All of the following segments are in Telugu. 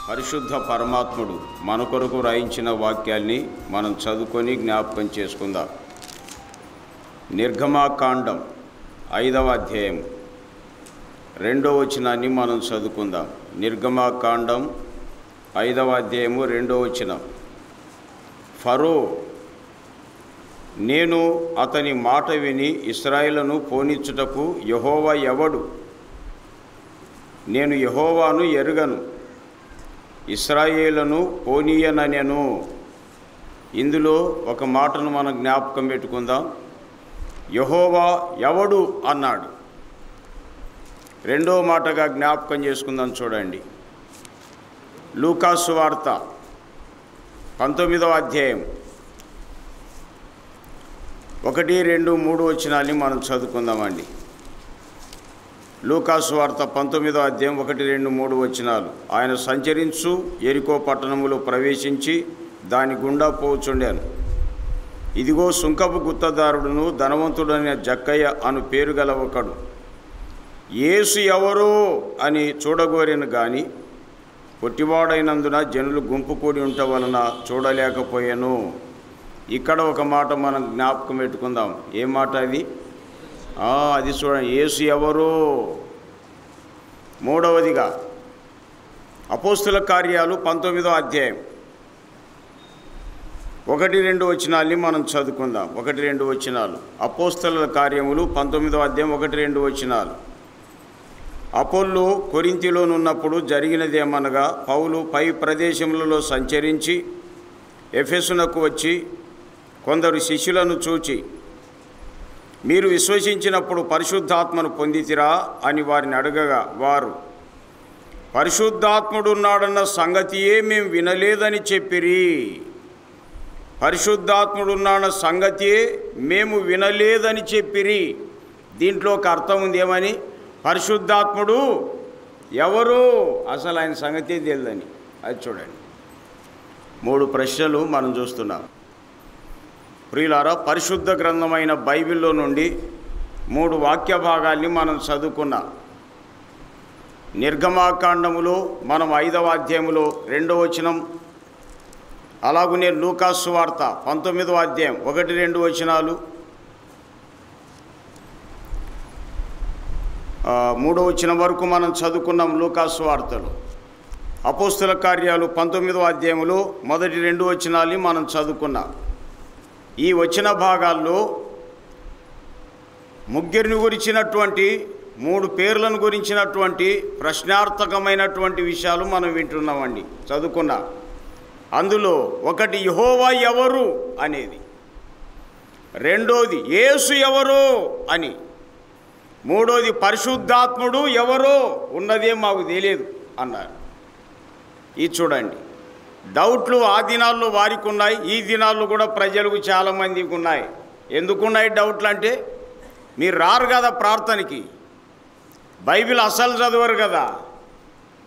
పరిశుద్ధ పరమాత్ముడు మన కొరకు రాయించిన వాక్యాల్ని మనం చదువుకొని జ్ఞాపకం చేసుకుందాం. నిర్గమాకాండం 5వ అధ్యాయం 2వ వచనాన్ని మనం చదువుకుందాం. నిర్గమాకాండం 5వ అధ్యాయము 2వ వచనం. ఫరో, నేను అతని మాట విని ఇశ్రాయేలును పోనిచ్చుటకు యెహోవా ఎవడు? నేను యెహోవాను ఎరుగను, ఇశ్రాయేలును పోనీయనెను. ఇందులో ఒక మాటను మనం జ్ఞాపకం పెట్టుకుందాం. యెహోవా ఎవడు అన్నాడు. రెండో మాటగా జ్ఞాపకం చేసుకుందాం. చూడండి, లూకాసు వార్త 19వ అధ్యాయం 1, 2, 3 వచనాల్ని మనం చదువుకుందామండి. లూకాసు వార్త 19వ అధ్యాయం 1, 2, 3 వచనాలు. ఆయన సంచరించు యెరికో పట్టణములో ప్రవేశించి దాని గుండా పోచుండాను. ఇదిగో సుంకపు గుత్తదారుడును ధనవంతుడైన జక్కయ్య అను పేరు గల ఒకడు యేసు ఎవరో అని చూడగోరెను గాని పొట్టివాడైనందున జనులు గుంపు కూడి ఉంట వలన చూడలేకపోయాను. ఇక్కడ ఒక మాట మనం జ్ఞాపకం పెట్టుకుందాం. ఏ మాట అది? అది చూడండి, యేసు ఎవరో. మూడవదిగా అపోస్తుల కార్యాలు 19వ అధ్యాయం 1, 2 వచనాల్ని మనం చదువుకుందాం. 1, 2 వచనాలు. అపోస్తలుల కార్యములు 19వ అధ్యాయం 1, 2 వచనాలు. అపోల్లో కొరింథీలోనున్నప్పుడు జరిగినదేమనగా, పౌలు పై ప్రదేశములలో సంచరించి ఎఫెసునకు వచ్చి కొందరు శిష్యులను చూచి, మీరు విశ్వసించినప్పుడు పరిశుద్ధాత్మను పొందితిరా అని వారిని అడగగా, వారు పరిశుద్ధాత్ముడున్నాడన్న సంగతియే మేము వినలేదని చెప్పిరి. పరిశుద్ధాత్ముడున్నాడన్న సంగతియే మేము వినలేదని చెప్పిరి. దీంట్లో ఒక అర్థం ఉంది. ఏమని? పరిశుద్ధాత్ముడు ఎవరు, అసలు ఆయన సంగతి తెలియదని. అది చూడండి. 3 ప్రశ్నలు మనం చూస్తున్నాం. ప్రియులారా, పరిశుద్ధ గ్రంథమైన బైబిల్లో నుండి 3 వాక్య భాగాల్ని మనం చదువుకున్నాం. నిర్గమాకాండములో మనం 5వ అధ్యాయములో 2వ వచనం, అలాగునే లూకాసు వార్త 19వ అధ్యాయం 1, 2 వచనాలు, 3వ వచనం వరకు మనం చదువుకున్నాం లూకాసు వార్తలో. అపోస్తుల కార్యాలు 19వ అధ్యాయంలో 1, 2 వచనాల్ని మనం చదువుకున్నాం. ఈ వచన భాగాల్లో ముగ్గురిని గురించినటువంటి 3 పేర్లను గురించినటువంటి ప్రశ్నార్థకమైనటువంటి విషయాలు మనం వింటున్నామండి, చదువుకున్నాం. అందులో ఒకటి యెహోవా ఎవరు అనేది, రెండోది యేసు ఎవరు అని, మూడోది పరిశుద్ధాత్ముడు ఎవరో ఉన్నదే మాకు తెలియదు అన్నారు. ఇది చూడండి, డౌట్లు ఆ దినాల్లో వారికి ఉన్నాయి, ఈ దినాల్లో కూడా ప్రజలకు చాలామందికి ఉన్నాయి. ఎందుకున్నాయి డౌట్లు అంటే, మీరు రారు కదా ప్రార్థనకి, బైబిల్ అసలు చదవరు కదా,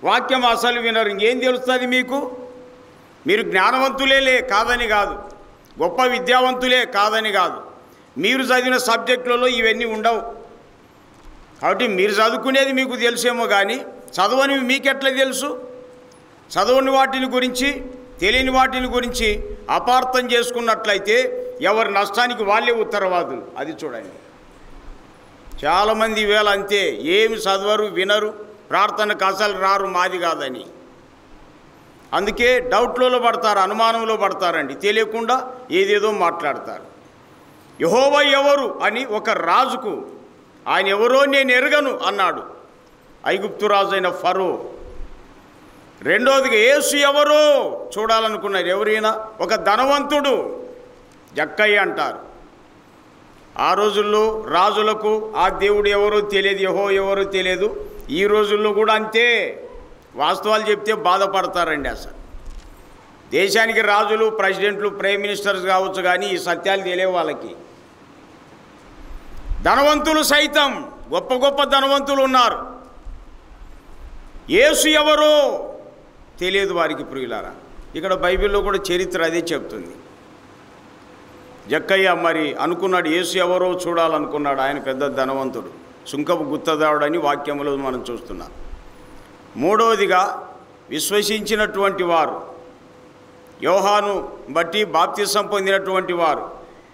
వాక్యం అసలు వినరు, ఇంకేం తెలుస్తుంది మీకు? మీరు జ్ఞానవంతులే కాదని కాదు, గొప్ప విద్యావంతులే కాదని కాదు, మీరు చదివిన సబ్జెక్టులలో ఇవన్నీ ఉండవు. కాబట్టి మీరు చదువుకునేది మీకు తెలుసేమో కానీ చదవనివి మీకెట్లా తెలుసు? చదవని వాటిని గురించి, తెలియని వాటిని గురించి అపార్థం చేసుకున్నట్లయితే ఎవరి నష్టానికి వాళ్ళే ఉత్తరవాదులు. అది చూడండి, చాలామంది వేళ అంతే, ఏమి చదవరు, వినరు, ప్రార్థనకు అసలు రారు, మాది కాదని. అందుకే డౌట్లలో పడతారు, అనుమానంలో పడతారండి, తెలియకుండా ఏదేదో మాట్లాడతారు. యెహోవా ఎవరు అని ఒక రాజుకు, ఆయన ఎవరో నేను ఎరగను అన్నాడు ఐగుప్తు రాజు అయిన ఫరో. రెండోదిగా యేసు ఎవరో చూడాలనుకున్నారు. ఎవరైనా ఒక ధనవంతుడు, జక్కయ్య అంటారు. ఆ రోజుల్లో రాజులకు ఆ దేవుడు ఎవరో తెలియదు, యెహోవా ఎవరో తెలియదు. ఈ రోజుల్లో కూడా అంతే, వాస్తవాలు చెప్తే బాధపడతారండి. అసలు దేశానికి రాజులు, ప్రెసిడెంట్లు, ప్రైమ్ మినిస్టర్స్ కావచ్చు, కానీ ఈ సత్యాలు తెలియవు వాళ్ళకి. ధనవంతులు సైతం, గొప్ప గొప్ప ధనవంతులు ఉన్నారు, యేసు ఎవరో తెలియదు వారికి. ప్రియులారా, ఇక్కడ బైబిల్లో కూడా చరిత్ర అదే చెప్తుంది. జక్కయ్య మరి అనుకున్నాడు, యేసు ఎవరో చూడాలనుకున్నాడు. ఆయన పెద్ద ధనవంతుడు, సుంకపు గుత్తదావుడని వాక్యంలో మనం చూస్తున్నాం. మూడవదిగా విశ్వసించినటువంటి వారు, యోహాను బట్టి బాప్తిసం పొందినటువంటి వారు,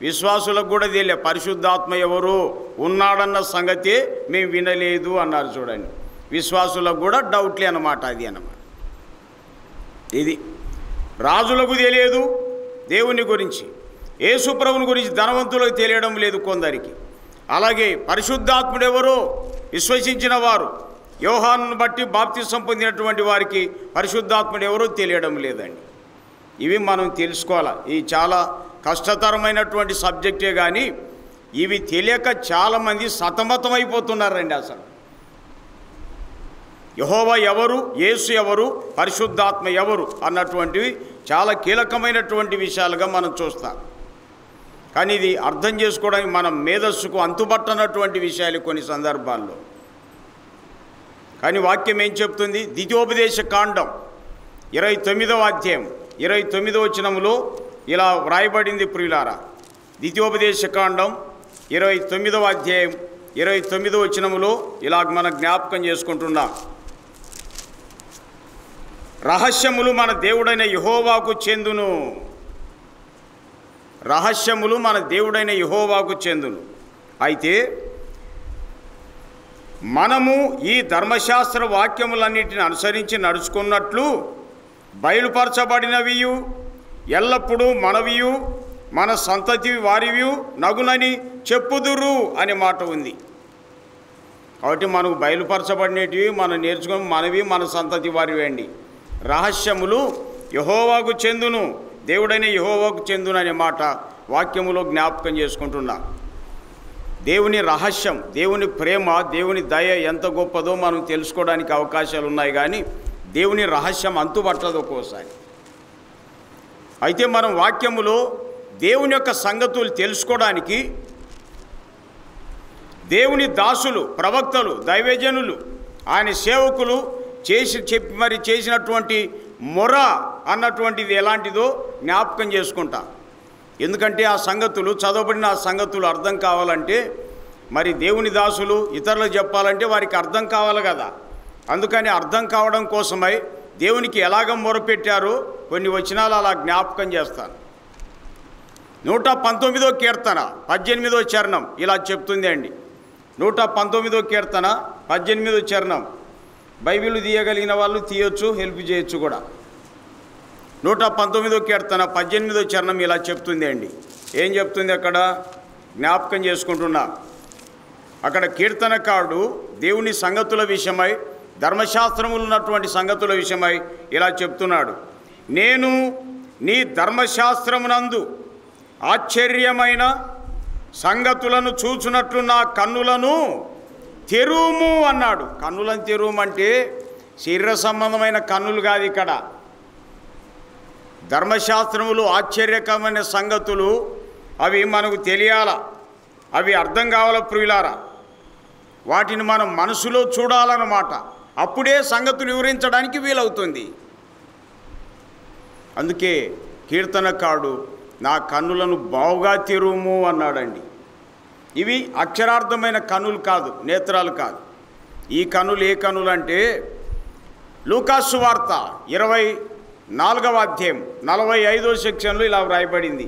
విశ్వాసులకు కూడా తెలియ పరిశుద్ధాత్మ ఎవరు ఉన్నాడన్న సంగతే మేము వినలేదు అన్నారు. చూడండి, విశ్వాసులకు కూడా డౌట్లే అన్నమాట. అది అన్నమాట. ఇది రాజులకు తెలియదు దేవుని గురించి, యేసు ప్రభువుని గురించి ధనవంతులకు తెలియడం లేదు కొందరికి. అలాగే పరిశుద్ధాత్ముడు ఎవరో విశ్వసించిన వారు, యోహానును బట్టి బాప్తిసం పొందినటువంటి వారికి పరిశుద్ధాత్ముడు ఎవరో తెలియడం లేదండి. ఇవి మనం తెలుసుకోవాలి. ఇది చాలా కష్టతరమైనటువంటి సబ్జెక్టే, కానీ ఇవి తెలియక చాలామంది సతమతమైపోతున్నారండి. అసలు యెహోవా ఎవరు, యేసు ఎవరు, పరిశుద్ధాత్మ ఎవరు అన్నటువంటివి చాలా కీలకమైనటువంటి విషయాలుగా మనం చూస్తాం. కానీ ఇది అర్థం చేసుకోవడానికి మనం మేధస్సుకు అంతుపట్టనటువంటి విషయాలు కొన్ని సందర్భాల్లో. కానీ వాక్యం ఏం చెప్తుంది? ద్వితీయోపదేశ కాండం 29వ అధ్యాయం 29వ వచనములో ఇలా వ్రాయబడింది ప్రియులారా. ద్వితీయోపదేశ కాండం 29వ అధ్యాయం 29వ వచనములో ఇలాగ మనం జ్ఞాపకం చేసుకుంటున్నాం. రహస్యములు మన దేవుడైన యెహోవాకు చెందును. రహస్యములు మన దేవుడైన యెహోవాకు చెందును. అయితే మనము ఈ ధర్మశాస్త్ర వాక్యములన్నిటిని అనుసరించి నడుచుకున్నట్లు బయలుపరచబడినవియు ఎల్లప్పుడూ మనవియు మన సంతతి వారివి నగునని చెప్పుదురు అనే మాట ఉంది. కాబట్టి మనకు బయలుపరచబడినటివి మనం నేర్చుకుని మనవి మన సంతతి వారివి అండి. రహస్యములు యెహోవాకు చెందును, దేవుడైన యెహోవాకు చెందును అనే మాట వాక్యములో జ్ఞాపకం చేసుకుంటున్నా. దేవుని రహస్యం, దేవుని ప్రేమ, దేవుని దయ ఎంత గొప్పదో మనం తెలుసుకోవడానికి అవకాశాలు ఉన్నాయి, కానీ దేవుని రహస్యం అంతుపట్టదు ఒక్కోసారి. అయితే మనం వాక్యములో దేవుని యొక్క సంగతులు తెలుసుకోవడానికి దేవుని దాసులు, ప్రవక్తలు, దైవజనులు, ఆయన సేవకులు చెప్పి మరి చేసినటువంటి మొర అన్నటువంటిది ఎలాంటిదో జ్ఞాపకం చేసుకుంటా. ఎందుకంటే ఆ సంగతులు చదవబడిన ఆ సంగతులు అర్థం కావాలంటే మరి దేవుని దాసులు ఇతరులకు చెప్పాలంటే వారికి అర్థం కావాలి కదా. అందుకని అర్థం కావడం కోసమై దేవునికి ఎలాగ మొరపెట్టారో కొన్ని వచనాలు అలా జ్ఞాపకం చేస్తాను. 119వ కీర్తన 18వ చరణం ఇలా చెప్తుంది అండి. 119వ కీర్తన 18వ చరణం. బైబిల్ తీయగలిగిన వాళ్ళు తీయొచ్చు, హెల్ప్ చేయొచ్చు కూడా. 119వ కీర్తన 18వ చరణం ఇలా చెప్తుంది అండి. ఏం చెప్తుంది అక్కడ జ్ఞాపకం చేసుకుంటున్నా. అక్కడ కీర్తనకారుడు దేవుని సంగతుల విషయమై, ధర్మశాస్త్రములు ఉన్నటువంటి సంగతుల విషయమై ఇలా చెప్తున్నాడు. నేను నీ ధర్మశాస్త్రమునందు ఆశ్చర్యమైన సంగతులను చూచునట్లు నా కన్నులను తెరువుము అన్నాడు. కన్నులను తెరువుమంటే శరీర సంబంధమైన కన్నులు కాదు. ఇక్కడ ధర్మశాస్త్రములు ఆశ్చర్యకరమైన సంగతులు, అవి మనకు తెలియాల, అవి అర్థం కావాల ప్రియులారా. వాటిని మనం మనసులో చూడాలన్నమాట. అప్పుడే సంగతులు వివరించడానికి వీలవుతుంది. అందుకే కీర్తనకారుడు నా కన్నులను బావుగా తెరువుము అన్నాడండి. ఇవి అక్షరార్థమైన కన్నులు కాదు, నేత్రాలు కాదు. ఈ కన్నులు ఏ కన్నులు అంటే లూకాసు వార్త 24వ అధ్యాయం 45వ సెక్షన్లో ఇలా వ్రాయబడింది.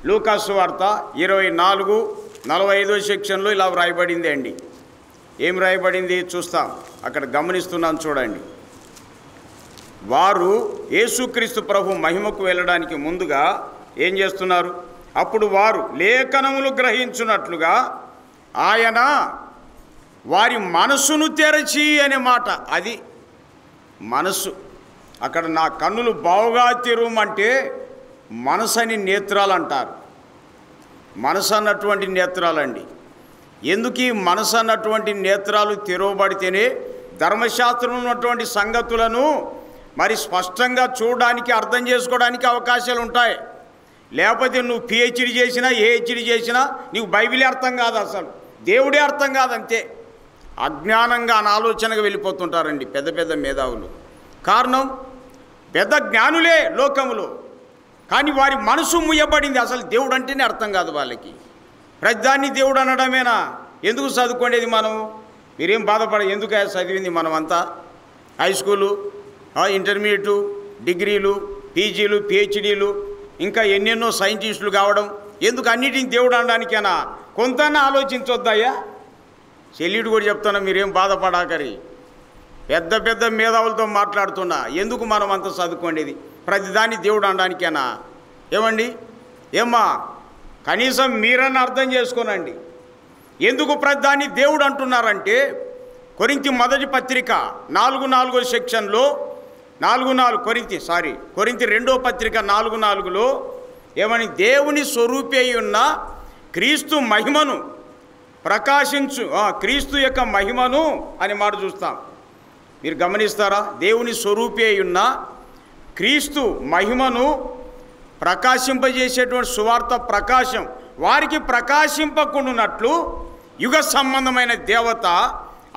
లూకాసు వార్త 24:45వ సెక్షన్లో ఇలా వ్రాయబడింది అండి. ఏం రాయబడింది చూస్తాం, అక్కడ గమనిస్తున్నాను చూడండి. వారు యేసుక్రీస్తు ప్రభు మహిమకు వెళ్ళడానికి ముందుగా ఏం చేస్తున్నారు? అప్పుడు వారు లేఖనములు గ్రహించున్నట్లుగా ఆయన వారి మనసును తెరచి అనే మాట. అది మనసు. అక్కడ నా కన్నులు బావుగా తెరువమంటే మనసని నేత్రాలు అంటారు. మనసు అన్నటువంటి నేత్రాలండి. ఎందుకు ఈ మనసు అన్నటువంటి నేత్రాలు తెరవబడితేనే ధర్మశాస్త్రంలో ఉన్నటువంటి సంగతులను మరి స్పష్టంగా చూడడానికి, అర్థం చేసుకోవడానికి అవకాశాలు ఉంటాయి. లేకపోతే నువ్వు పిహెచ్డి చేసినా, ఏహెచ్డి చేసినా నీకు బైబిలే అర్థం కాదు, అసలు దేవుడే అర్థం కాదంతే. అజ్ఞానంగా అనాలోచనగా వెళ్ళిపోతుంటారండి పెద్ద పెద్ద మేధావులు. కారణం పెద్ద జ్ఞానులే లోకములో, కానీ వారి మనసు ముయ్యబడింది. అసలు దేవుడు అంటేనే అర్థం కాదు వాళ్ళకి. ప్రతిదాన్ని దేవుడు అనడమేనా? ఎందుకు చదువుకునేది మనం? మీరేం బాధపడ, ఎందుకు చదివింది మనం అంతా? హై స్కూలు ఇంటర్మీడియట్, డిగ్రీలు, పీజీలు, పిహెచ్డీలు, ఇంకా ఎన్నెన్నో సైంటిస్టులు కావడం ఎందుకు? అన్నిటిని దేవుడు అనడానికేనా? కొంతన్నా ఆలోచించొద్దయ్యా. చెల్లిడు కూడా చెప్తున్నా, మీరేం బాధపడాకరి. పెద్ద పెద్ద మేధావులతో మాట్లాడుతున్నా, ఎందుకు మనం అంత చదువుకోండేది? ప్రతిదాన్ని దేవుడు అనడానికేనా? ఏమండి, ఏమ్మా, కనీసం మీరన్నా అర్థం చేసుకోనండి. ఎందుకు ప్రతిదాన్ని దేవుడు అంటున్నారంటే, కొరింథీ మొదటి పత్రిక 4:4 సెక్షన్లో కొరింథీ 2వ పత్రిక 4:4లో ఏమని? దేవుని స్వరూపి అయి ఉన్న క్రీస్తు మహిమను క్రీస్తు యొక్క మహిమను అనే మాట చూస్తాం. మీరు గమనిస్తారా? దేవుని స్వరూపి అయి ఉన్న క్రీస్తు మహిమను ప్రకాశింపజేసేటువంటి సువార్త ప్రకాశం వారికి ప్రకాశింపకుండానట్లు యుగ సంబంధమైన దేవత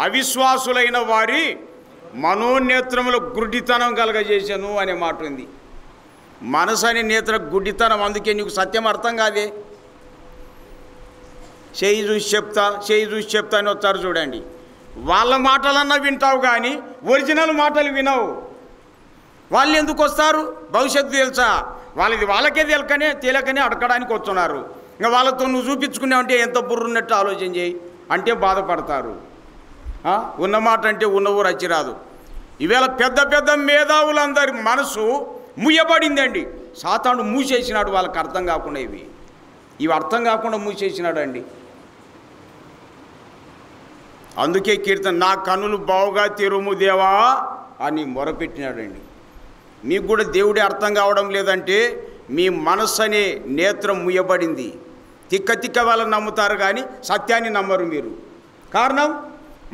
అవిశ్వాసులైన వారి మనోనేత్రముల గుడ్డితనం కలగజేశాను అనే మాట ఉంది. మనసు అనే నేత్ర గుడ్డితనం, అందుకే నీకు సత్యం అర్థం కాదే. చేయి చూసి చెప్తా అని వస్తారు చూడండి. వాళ్ళ మాటలన్నా వింటావు కానీ ఒరిజినల్ మాటలు వినవు. వాళ్ళు ఎందుకు వస్తారు? భవిష్యత్తు తెలుసా? వాళ్ళకే తెలియకనే అడగడానికి వస్తున్నారు. ఇంకా వాళ్ళతో నువ్వు చూపించుకున్నావంటే ఎంత బుర్రున్నట్టు ఆలోచన చేయి అంటే బాధపడతారు. ఉన్న మాట అంటే ఉన్న ఊరు అచ్చిరాదు. ఈవేళ పెద్ద పెద్ద మేధావులందరి మనసు ముయ్యబడిందండి. సాతాను మూసేసినాడు, వాళ్ళకి అర్థం కాకుండా ఇవి అర్థం కాకుండా మూసేసినాడు అండి. అందుకే కీర్తన, నా కన్నులు బావుగా తెరుము దేవా అని మొరపెట్టినాడండి. మీకు కూడా దేవుడే అర్థం కావడం లేదంటే మీ మనస్సు అనే నేత్రం ముయ్యబడింది. తిక్క వాళ్ళని నమ్ముతారు కానీ సత్యాన్ని నమ్మరు మీరు. కారణం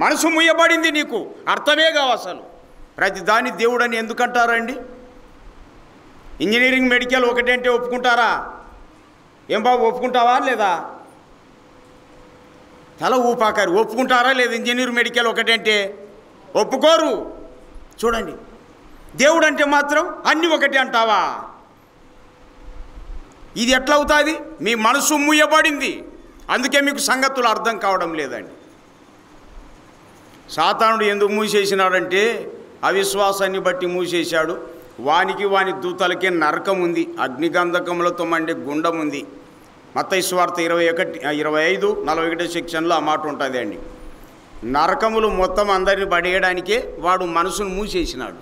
మనసు ముయ్యబడింది, నీకు అర్థమే కావు అసలు. ప్రతిదాన్ని దేవుడని ఎందుకంటారండి? ఇంజనీరింగ్, మెడికల్ ఒకటంటే ఒప్పుకుంటారా? ఏం బాబు, ఒప్పుకుంటావా లేదా? తల ఊపాకారు. ఒప్పుకుంటారా లేదా? ఇంజనీర్, మెడికల్ ఒకటంటే ఒప్పుకోరు. చూడండి, దేవుడు అంటే మాత్రం అన్నీ ఒకటి అంటావా? ఇది ఎట్లా అవుతుంది? మీ మనసు మూయబడింది. అందుకే మీకు సంగతులు అర్థం కావడం లేదండి. సాతానుడు ఎందుకు మూసేసినాడంటే అవిశ్వాసాన్ని బట్టి మూసేశాడు. వానికి వాని దూతలకే నరకం ఉంది, అగ్నిగంధకములతో మండే గుండం ఉంది. మత్తయి సువార్త 25:41 సెక్షన్లో ఆ మాట ఉంటుంది అండి. నరకములు మొత్తం అందరిని పడేయడానికే వాడు మనసును మూసేసినాడు.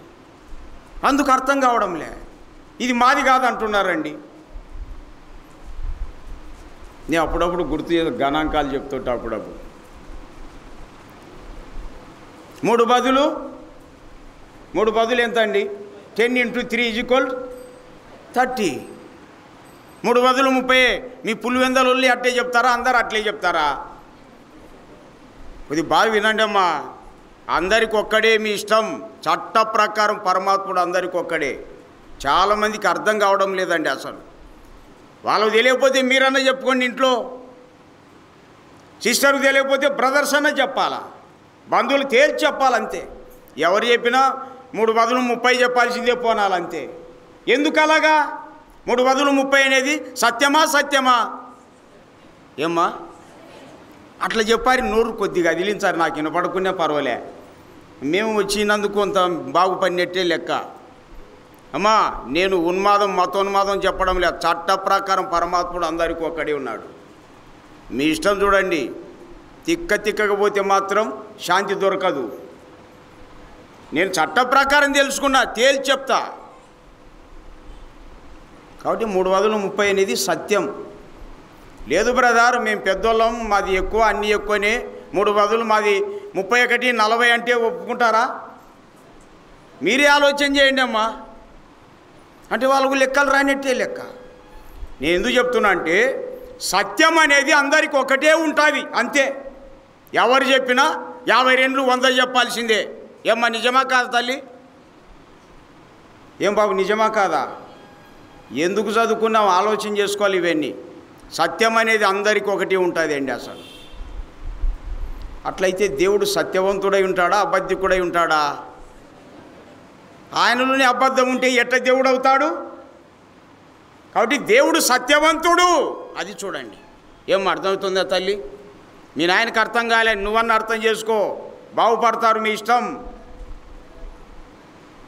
అందుకు అర్థం కావడంలే. ఇది మాది కాదు అంటున్నారండి. నేను అప్పుడప్పుడు గుర్తు గణాంకాలు చెప్తుంటా. అప్పుడప్పుడు 3 బదులు ఎంత అండి? 10 × 3 = 30. 3 బదులు 30. మీ పులివెందలు అట్లే చెప్తారా? అందరు అట్లే చెప్తారా? ఇది బాగా వినండి అమ్మా. అందరికి ఒక్కడే మీ ఇష్టం. చట్ట ప్రకారం పరమాత్ముడు అందరికి ఒక్కడే. చాలామందికి అర్థం కావడం లేదండి అసలు. వాళ్ళకు తెలియకపోతే మీరన్నా చెప్పుకోండి ఇంట్లో. సిస్టర్కి తెలియకపోతే బ్రదర్స్ అన్నా చెప్పాలా, బంధువులు తేల్చి చెప్పాలంతే. ఎవరు చెప్పినా 3 బదులు 30 చెప్పాల్సిందే పోనాలంతే. ఎందుకు అలాగా? 3 బదులు 30 అనేది సత్యమా? ఏమ్మా అట్లా చెప్పారు. నోరు కొద్దిగా అదిలించారు, నాకు వినపడుకునే పర్వాలే. మేము వచ్చినందుకు కొంత బాగుపడినట్టే లెక్క. అమ్మా, నేను మతోన్మాదం చెప్పడం లేదు. చట్ట ప్రకారం పరమాత్ముడు అందరికీ ఒక్కడే ఉన్నాడు. మీ ఇష్టం చూడండి. తిక్కకపోతే మాత్రం శాంతి దొరకదు. నేను చట్ట ప్రకారం తెలుసుకున్నా, తేల్చి చెప్తా. కాబట్టి 3 బదులు 30 అనేది సత్యం. లేదు బ్రదర్, మేము పెద్దోళ్ళం, మాది ఎక్కువ, అన్నీ ఎక్కువనే, 3 బదులు మాది 31, 40 అంటే ఒప్పుకుంటారా? మీరే ఆలోచన చేయండి అమ్మా. అంటే వాళ్ళకు లెక్కలు రానట్టే లెక్క. నేను ఎందుకు చెప్తున్నా అంటే సత్యం అనేది అందరికి ఒకటే ఉంటుంది అంతే. ఎవరు చెప్పినా 52, 100 చెప్పాల్సిందే. ఏమ్మా, నిజమా కాదా తల్లి? ఏం బాబు, నిజమా కాదా? ఎందుకు చదువుకున్నాం ఆలోచన చేసుకోవాలి. ఇవన్నీ సత్యం అనేది అందరికీ ఒకటి ఉంటుంది అండి. అసలు అట్లయితే దేవుడు సత్యవంతుడై ఉంటాడా, అబద్ధికుడై ఉంటాడా? ఆయనలోనే అబద్ధం ఉంటే ఎట్లా దేవుడు అవుతాడు? కాబట్టి దేవుడు సత్యవంతుడు. అది చూడండి. ఏం అర్థమవుతుందా తల్లి? మీ నాయనకి అర్థం కాలే, నువ్వన్నా అర్థం చేసుకో, బాగుపడతారు, మీ ఇష్టం.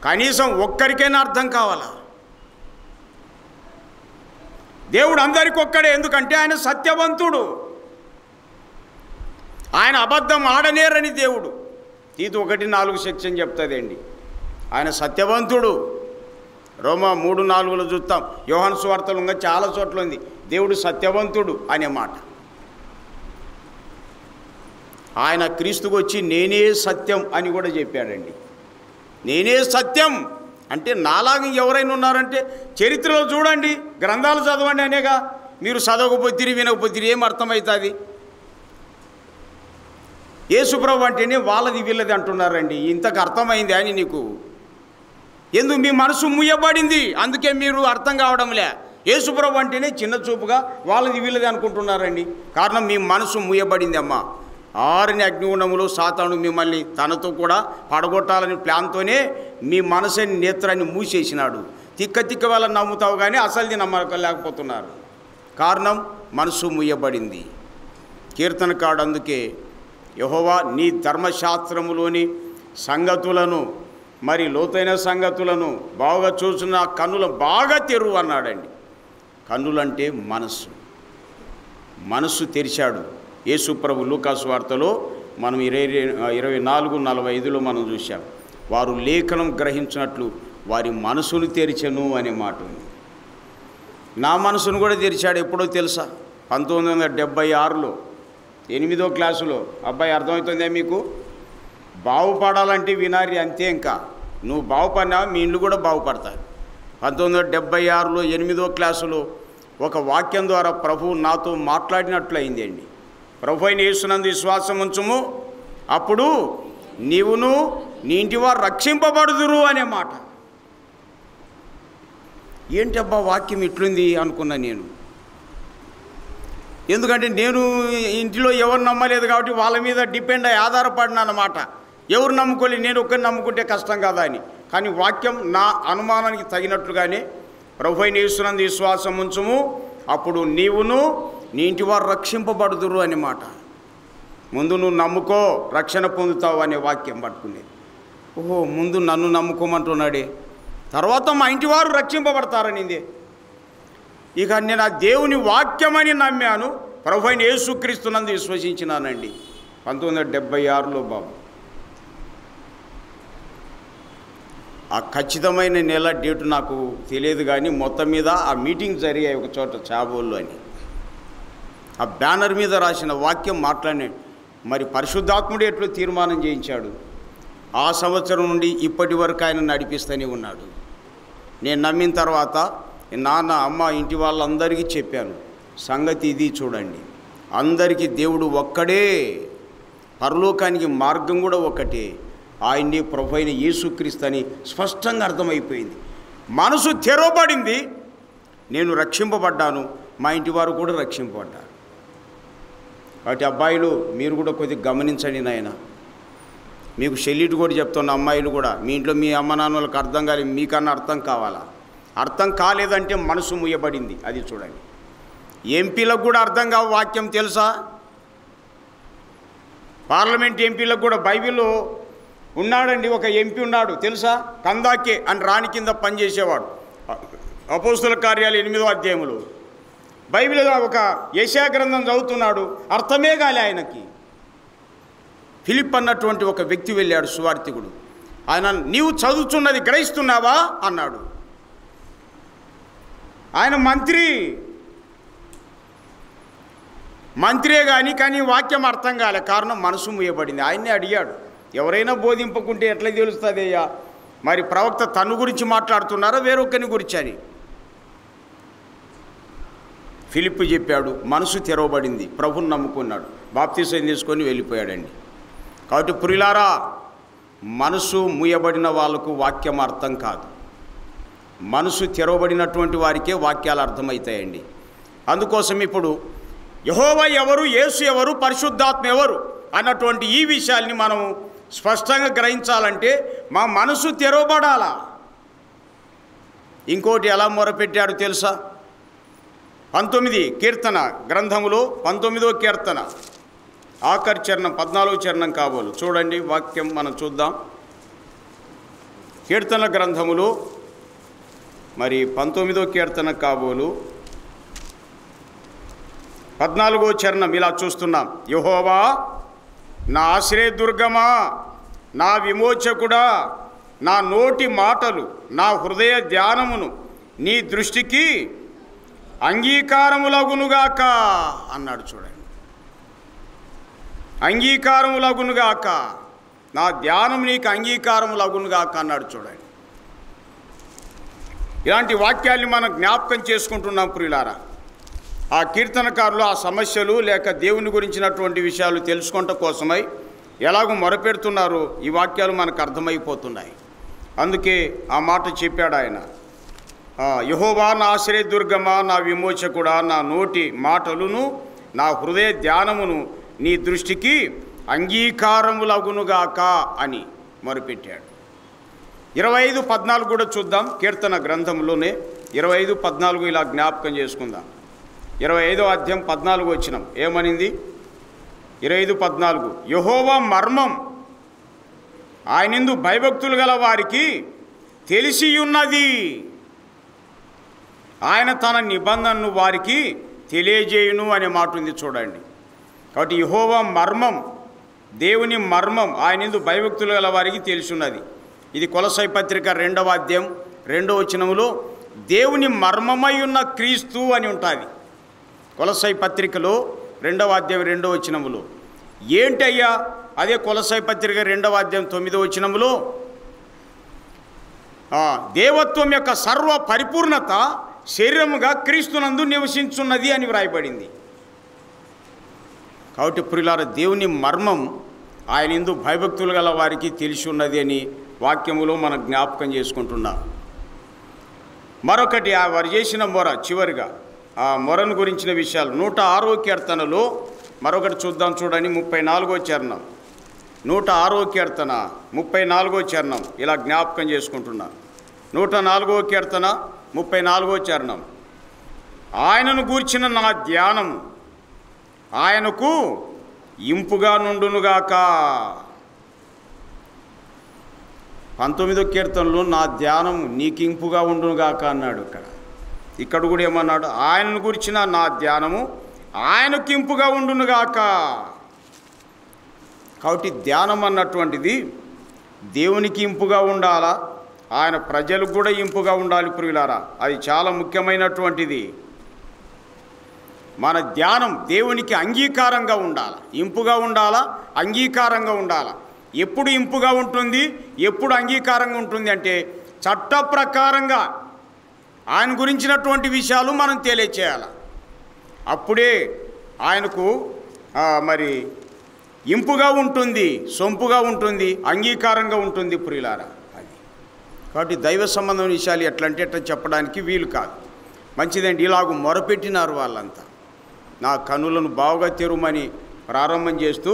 కనీసం ఒక్కరికైనా అర్థం కావాలా? దేవుడు అందరికీ ఒక్కడే. ఎందుకంటే ఆయన సత్యవంతుడు, ఆయన అబద్ధం ఆడనేరని దేవుడు. తీతు 1:4 సెక్షన్ చెప్తుందండి. ఆయన సత్యవంతుడు. రోమా 3:4 చూస్తాం. యోహాను సువార్తలో ఇంకా చాలా చోట్ల ఉంది దేవుడు సత్యవంతుడు అనే మాట. ఆయన క్రీస్తుకు వచ్చి నేనే సత్యం అని కూడా చెప్పాడండి. నేనే సత్యం అంటే నాలాగా ఎవరైనా ఉన్నారంటే చరిత్రలో చూడండి, గ్రంథాలు చదవండి అనేగా. మీరు చదవకపోతే వినకపోతే ఏం అర్థమవుతుంది? యేసుప్రభు అంటేనే వాళ్ళది వీళ్ళది అంటున్నారండి. ఇంతకు అర్థమైంది అని నీకు? ఎందుకు? మీ మనసు ముయ్యబడింది, అందుకే మీరు అర్థం కావడంలే. యేసుప్రభు అంటేనే చిన్న చూపుగా వాళ్ళది వీళ్ళది అనుకుంటున్నారండి. కారణం మీ మనసు ముయ్యబడింది అమ్మా. ఆరిని అగ్నిగుండములో సాతాను మిమ్మల్ని తనతో కూడా పడగొట్టాలని ప్లాన్తోనే మీ మనసుని నేత్రాన్ని మూసేసినాడు. తిక్క వల్ల నమ్ముతావు కానీ అసలుది నమ్మలేకపోతున్నారు. కారణం మనసు ముయ్యబడింది. కీర్తనకాడు అందుకే యెహోవా నీ ధర్మశాస్త్రములోని సంగతులను, మరి లోతైన సంగతులను బాగా చూసిన కన్నులు బాగా తెరువు అన్నాడండి. కన్నులంటే మనసు తెరిచాడు యేసుప్రభు. లూకాసు వార్తలో మనం 24:45 మనం చూసాం. వారు లేఖనం గ్రహించినట్లు వారి మనసును తెరిచెను అనే మాట ఉంది. నా మనసును కూడా తెరిచాడు. ఎప్పుడో తెలుసా? 1976లో 8వ క్లాసులో. అబ్బాయి అర్థమవుతుందా మీకు? బాగుపడాలంటే వినాలి అంతే. ఇంకా నువ్వు బాగుపడినా మీ ఇల్లు కూడా బాగుపడతారు. 1976లో 8వ క్లాసులో ఒక వాక్యం ద్వారా ప్రభువు నాతో మాట్లాడినట్లయింది అండి. ప్రభు అయిన యేసునందు విశ్వాసం ఉంచుము, అప్పుడు నీవును నీ ఇంటి వారు రక్షింపబడుదురు అనే మాట. ఏంటబ్బా వాక్యం ఇట్లుంది అనుకున్నా నేను. ఎందుకంటే నేను ఇంటిలో ఎవరు నమ్మలేదు కాబట్టి వాళ్ళ మీద డిపెండ్ అయ్యి ఆధారపడినా అన్నమాట. ఎవరు నమ్ముకోలేదు, నేను ఒక్కరిని నమ్ముకుంటే కష్టం కదా అని. కానీ వాక్యం నా అనుమానానికి తగినట్లుగానే ప్రభు అయిన యేసునందు విశ్వాసం ఉంచుము, అప్పుడు నీవును నీ ఇంటి వారు రక్షింపబడుదురు అనే మాట. ముందు నువ్వు నమ్ముకో రక్షణ పొందుతావు అనే వాక్యం పట్టుకునేది. ఓహో, ముందు నన్ను నమ్ముకోమంటున్నాడే, తర్వాత మా ఇంటి వారు రక్షింపబడతారనిందే. ఇక నేను ఆ దేవుని వాక్యమని నమ్మాను, ప్రభు అయిన యేసుక్రీస్తునందు విశ్వసించినానండి 1976లో బాబు. ఆ ఖచ్చితమైన నెల డేటు నాకు తెలియదు కానీ మొత్తం మీద ఆ మీటింగ్ జరిగాయి ఒక చోట చాబోళ్ళు అని. ఆ బ్యానర్ మీద రాసిన వాక్యం మాట్లాడినాడు. మరి పరిశుద్ధాత్ముడు ఎట్లు తీర్మానం చేయించాడు. ఆ సంవత్సరం నుండి ఇప్పటి వరకు ఆయన నడిపిస్తూనే ఉన్నాడు. నేను నమ్మిన తర్వాత నాన్న అమ్మ ఇంటి వాళ్ళందరికీ చెప్పాను, సంగతి ఇది చూడండి, అందరికీ దేవుడు ఒక్కడే, పరలోకానికి మార్గం కూడా ఒకటే, ఆయన్ని ప్రభు అయిన యేసుక్రీస్తు అని స్పష్టంగా అర్థమైపోయింది. మనసు తెరవబడింది. నేను రక్షింపబడ్డాను, మా ఇంటి వారు కూడా రక్షింపబడ్డారు. కాబట్టి అబ్బాయిలు మీరు కూడా కొద్దిగా గమనించండి నాయన. మీకు చెల్లిటి కూడా చెప్తున్న అమ్మాయిలు కూడా, మీ ఇంట్లో మీ అమ్మ నాన్నలకు అర్థం కాలేదు, మీకన్నా అర్థం కావాలా? అర్థం కాలేదంటే మనసు ముయ్యబడింది. అది చూడండి. ఎంపీలకు కూడా అర్థం కావు వాక్యం తెలుసా? పార్లమెంట్ ఎంపీలకు కూడా బైబిల్లో ఉన్నాడండి. ఒక ఎంపీ ఉన్నాడు తెలుసా? కందాకే అని రాణి కింద పనిచేసేవాడు. అపోస్తుల కార్యాలు 8వ అధ్యాయంలో బైబిల్లో ఒక యెషయా గ్రంథం చదువుతున్నాడు, అర్థమే కాలే ఆయనకి. ఫిలిప్ అన్నటువంటి ఒక వ్యక్తి వెళ్ళాడు, సువార్థికుడు. ఆయన నీవు చదువుతున్నది గ్రహిస్తున్నావా అన్నాడు. ఆయన మంత్రే కానీ వాక్యం అర్థం కాలే. కారణం మనసు మూయబడింది. ఆయన్నే అడిగాడు, ఎవరైనా బోధింపకుంటే ఎట్లా తెలుస్తుంది అయ్యా? మరి ప్రవక్త తను గురించి మాట్లాడుతున్నారా వేరొకరిని గురించి అని. ఫిలిప్ చెప్పాడు, మనసు తెరవబడింది, ప్రభుని నమ్ముకున్నాడు, బాప్తిసం తీసుకొని వెళ్ళిపోయాడండి. కాబట్టి ప్రియులారా, మనసు మూయబడిన వాళ్ళకు వాక్యం అర్థం కాదు. మనసు తెరవబడినటువంటి వారికే వాక్యాలు అర్థమవుతాయండి. అందుకోసం ఇప్పుడు యెహోవా ఎవరు, యేసు ఎవరు, పరిశుద్ధాత్మ ఎవరు అన్నటువంటి ఈ విషయాల్ని మనం స్పష్టంగా గ్రహించాలంటే మా మనసు తెరవబడాలా. ఇంకోటి ఎలా మొరపెట్టాడు తెలుసా? 19 కీర్తన గ్రంథములో 19వ కీర్తన ఆఖరి చరణం 14వ చరణం కాబోలు చూడండి. వాక్యం మనం చూద్దాం. కీర్తన గ్రంథములో మరి 19వ కీర్తన కాబోలు 14వ చరణం ఇలా చూస్తున్నాం. యెహోవా నా ఆశ్రయదుర్గమా, నా విమోచకుడా, నా నోటి మాటలు నా హృదయ ధ్యానమును నీ దృష్టికి అంగీకారములగునుగాక అన్నాడు. చూడండి, అంగీకారములగునుగాక, నా ధ్యానం నీకు అంగీకారములగునుగాక అన్నాడు. చూడండి, ఇలాంటి వాక్యాల్ని మనం జ్ఞాపకం చేసుకుంటున్నాం ప్రియులారా. ఆ కీర్తనకారులు ఆ సమస్యలు లేక దేవుని గురించినటువంటి విషయాలు తెలుసుకుంట కోసమై ఎలాగో మొరపెడుతున్నారో ఈ వాక్యాలు మనకు అర్థమైపోతున్నాయి. అందుకే ఆ మాట చెప్పాడు ఆయన. యెహోవా నా ఆశ్రయదుర్గమా, నా విమోచకుడా, నా నోటి మాటలును నా హృదయ ధ్యానమును నీ దృష్టికి అంగీకారములగునుగాక అని మొరపెట్టాడు. 25:14 కూడా చూద్దాం. కీర్తన గ్రంథంలోనే 25:14 ఇలా జ్ఞాపకం చేసుకుందాం. 25వ అధ్యాయం 14 వచనం ఏమనింది? 25:14 యెహోవా మర్మం ఆయనందు భయభక్తులు గల వారికి తెలిసియున్నది, ఆయన తన నిబంధనను వారికి తెలియజేయును అనే మాట ఉంది. చూడండి, కాబట్టి యెహోవా మర్మం, దేవుని మర్మం ఆయనందు భయభక్తులు గల వారికి తెలిసి ఉన్నది. ఇది కొలస్సై పత్రిక 2వ అధ్యాయం 2వ వచనములో దేవుని మర్మమై ఉన్న క్రీస్తు అని ఉంటుంది. కొలస్సై పత్రికలో 2వ అధ్యాయం 2వ వచనములో ఏంటయ్యా? అదే కొలస్సై పత్రిక 2వ అధ్యాయం 9వ వచనములో దేవత్వం యొక్క సర్వ పరిపూర్ణత శరీరముగా క్రీస్తునందు నివసించున్నది అని వ్రాయబడింది. కాబట్టి ప్రియులారా, దేవుని మర్మం ఆయన యందు భయభక్తులు గల వారికి తెలిసి ఉన్నది అని వాక్యములో మనం జ్ఞాపకం చేసుకుంటున్నాం. మరొకటి వారు చేసిన మొర, చివరిగా ఆ మొరను గురించిన విషయాలు 106వ కీర్తనలో మరొకటి చూద్దాం. చూడండి, 34వ చరణం, 106వ కీర్తన 34వ చరణం ఇలా జ్ఞాపకం చేసుకుంటున్నాం. 104వ కీర్తన 34వ చరణం ఆయనను గూర్చిన నా ధ్యానం ఆయనకు ఇంపుగా నుండునుగాక. 19వ కీర్తనలో నా ధ్యానం నీకు ఇంపుగా ఉండునుగాక అన్నాడు. ఇక్కడ కూడా ఏమన్నాడు? ఆయనను గురించిన నా ధ్యానము ఆయనకు ఇంపుగా ఉండునుగాక. కాబట్టి ధ్యానం అన్నటువంటిది దేవునికి ఇంపుగా ఉండాలా, ఆయన ప్రజలకు కూడా ఇంపుగా ఉండాలి ప్రియులారా. అది చాలా ముఖ్యమైనటువంటిది. మన ధ్యానం దేవునికి అంగీకారంగా ఉండాలి, ఇంపుగా ఉండాలా, అంగీకారంగా ఉండాలా. ఎప్పుడు ఇంపుగా ఉంటుంది, ఎప్పుడు అంగీకారంగా ఉంటుంది అంటే చట్ట ప్రకారంగా ఆయన గురించినటువంటి విషయాలు మనం తెలియచేయాలి. అప్పుడే ఆయనకు మరి ఇంపుగా ఉంటుంది, సొంపుగా ఉంటుంది, అంగీకారంగా ఉంటుంది ప్రియులారా. అది కాబట్టి దైవ సంబంధమైన విషయాలు ఎట్లంటే ఎట్లా చెప్పడానికి వీలు కాదు. మంచిదండి, ఇలాగ మొరపెట్టినారు వాళ్ళంతా. నా కనులను బావుగా తెరుమని ప్రారంభం చేస్తూ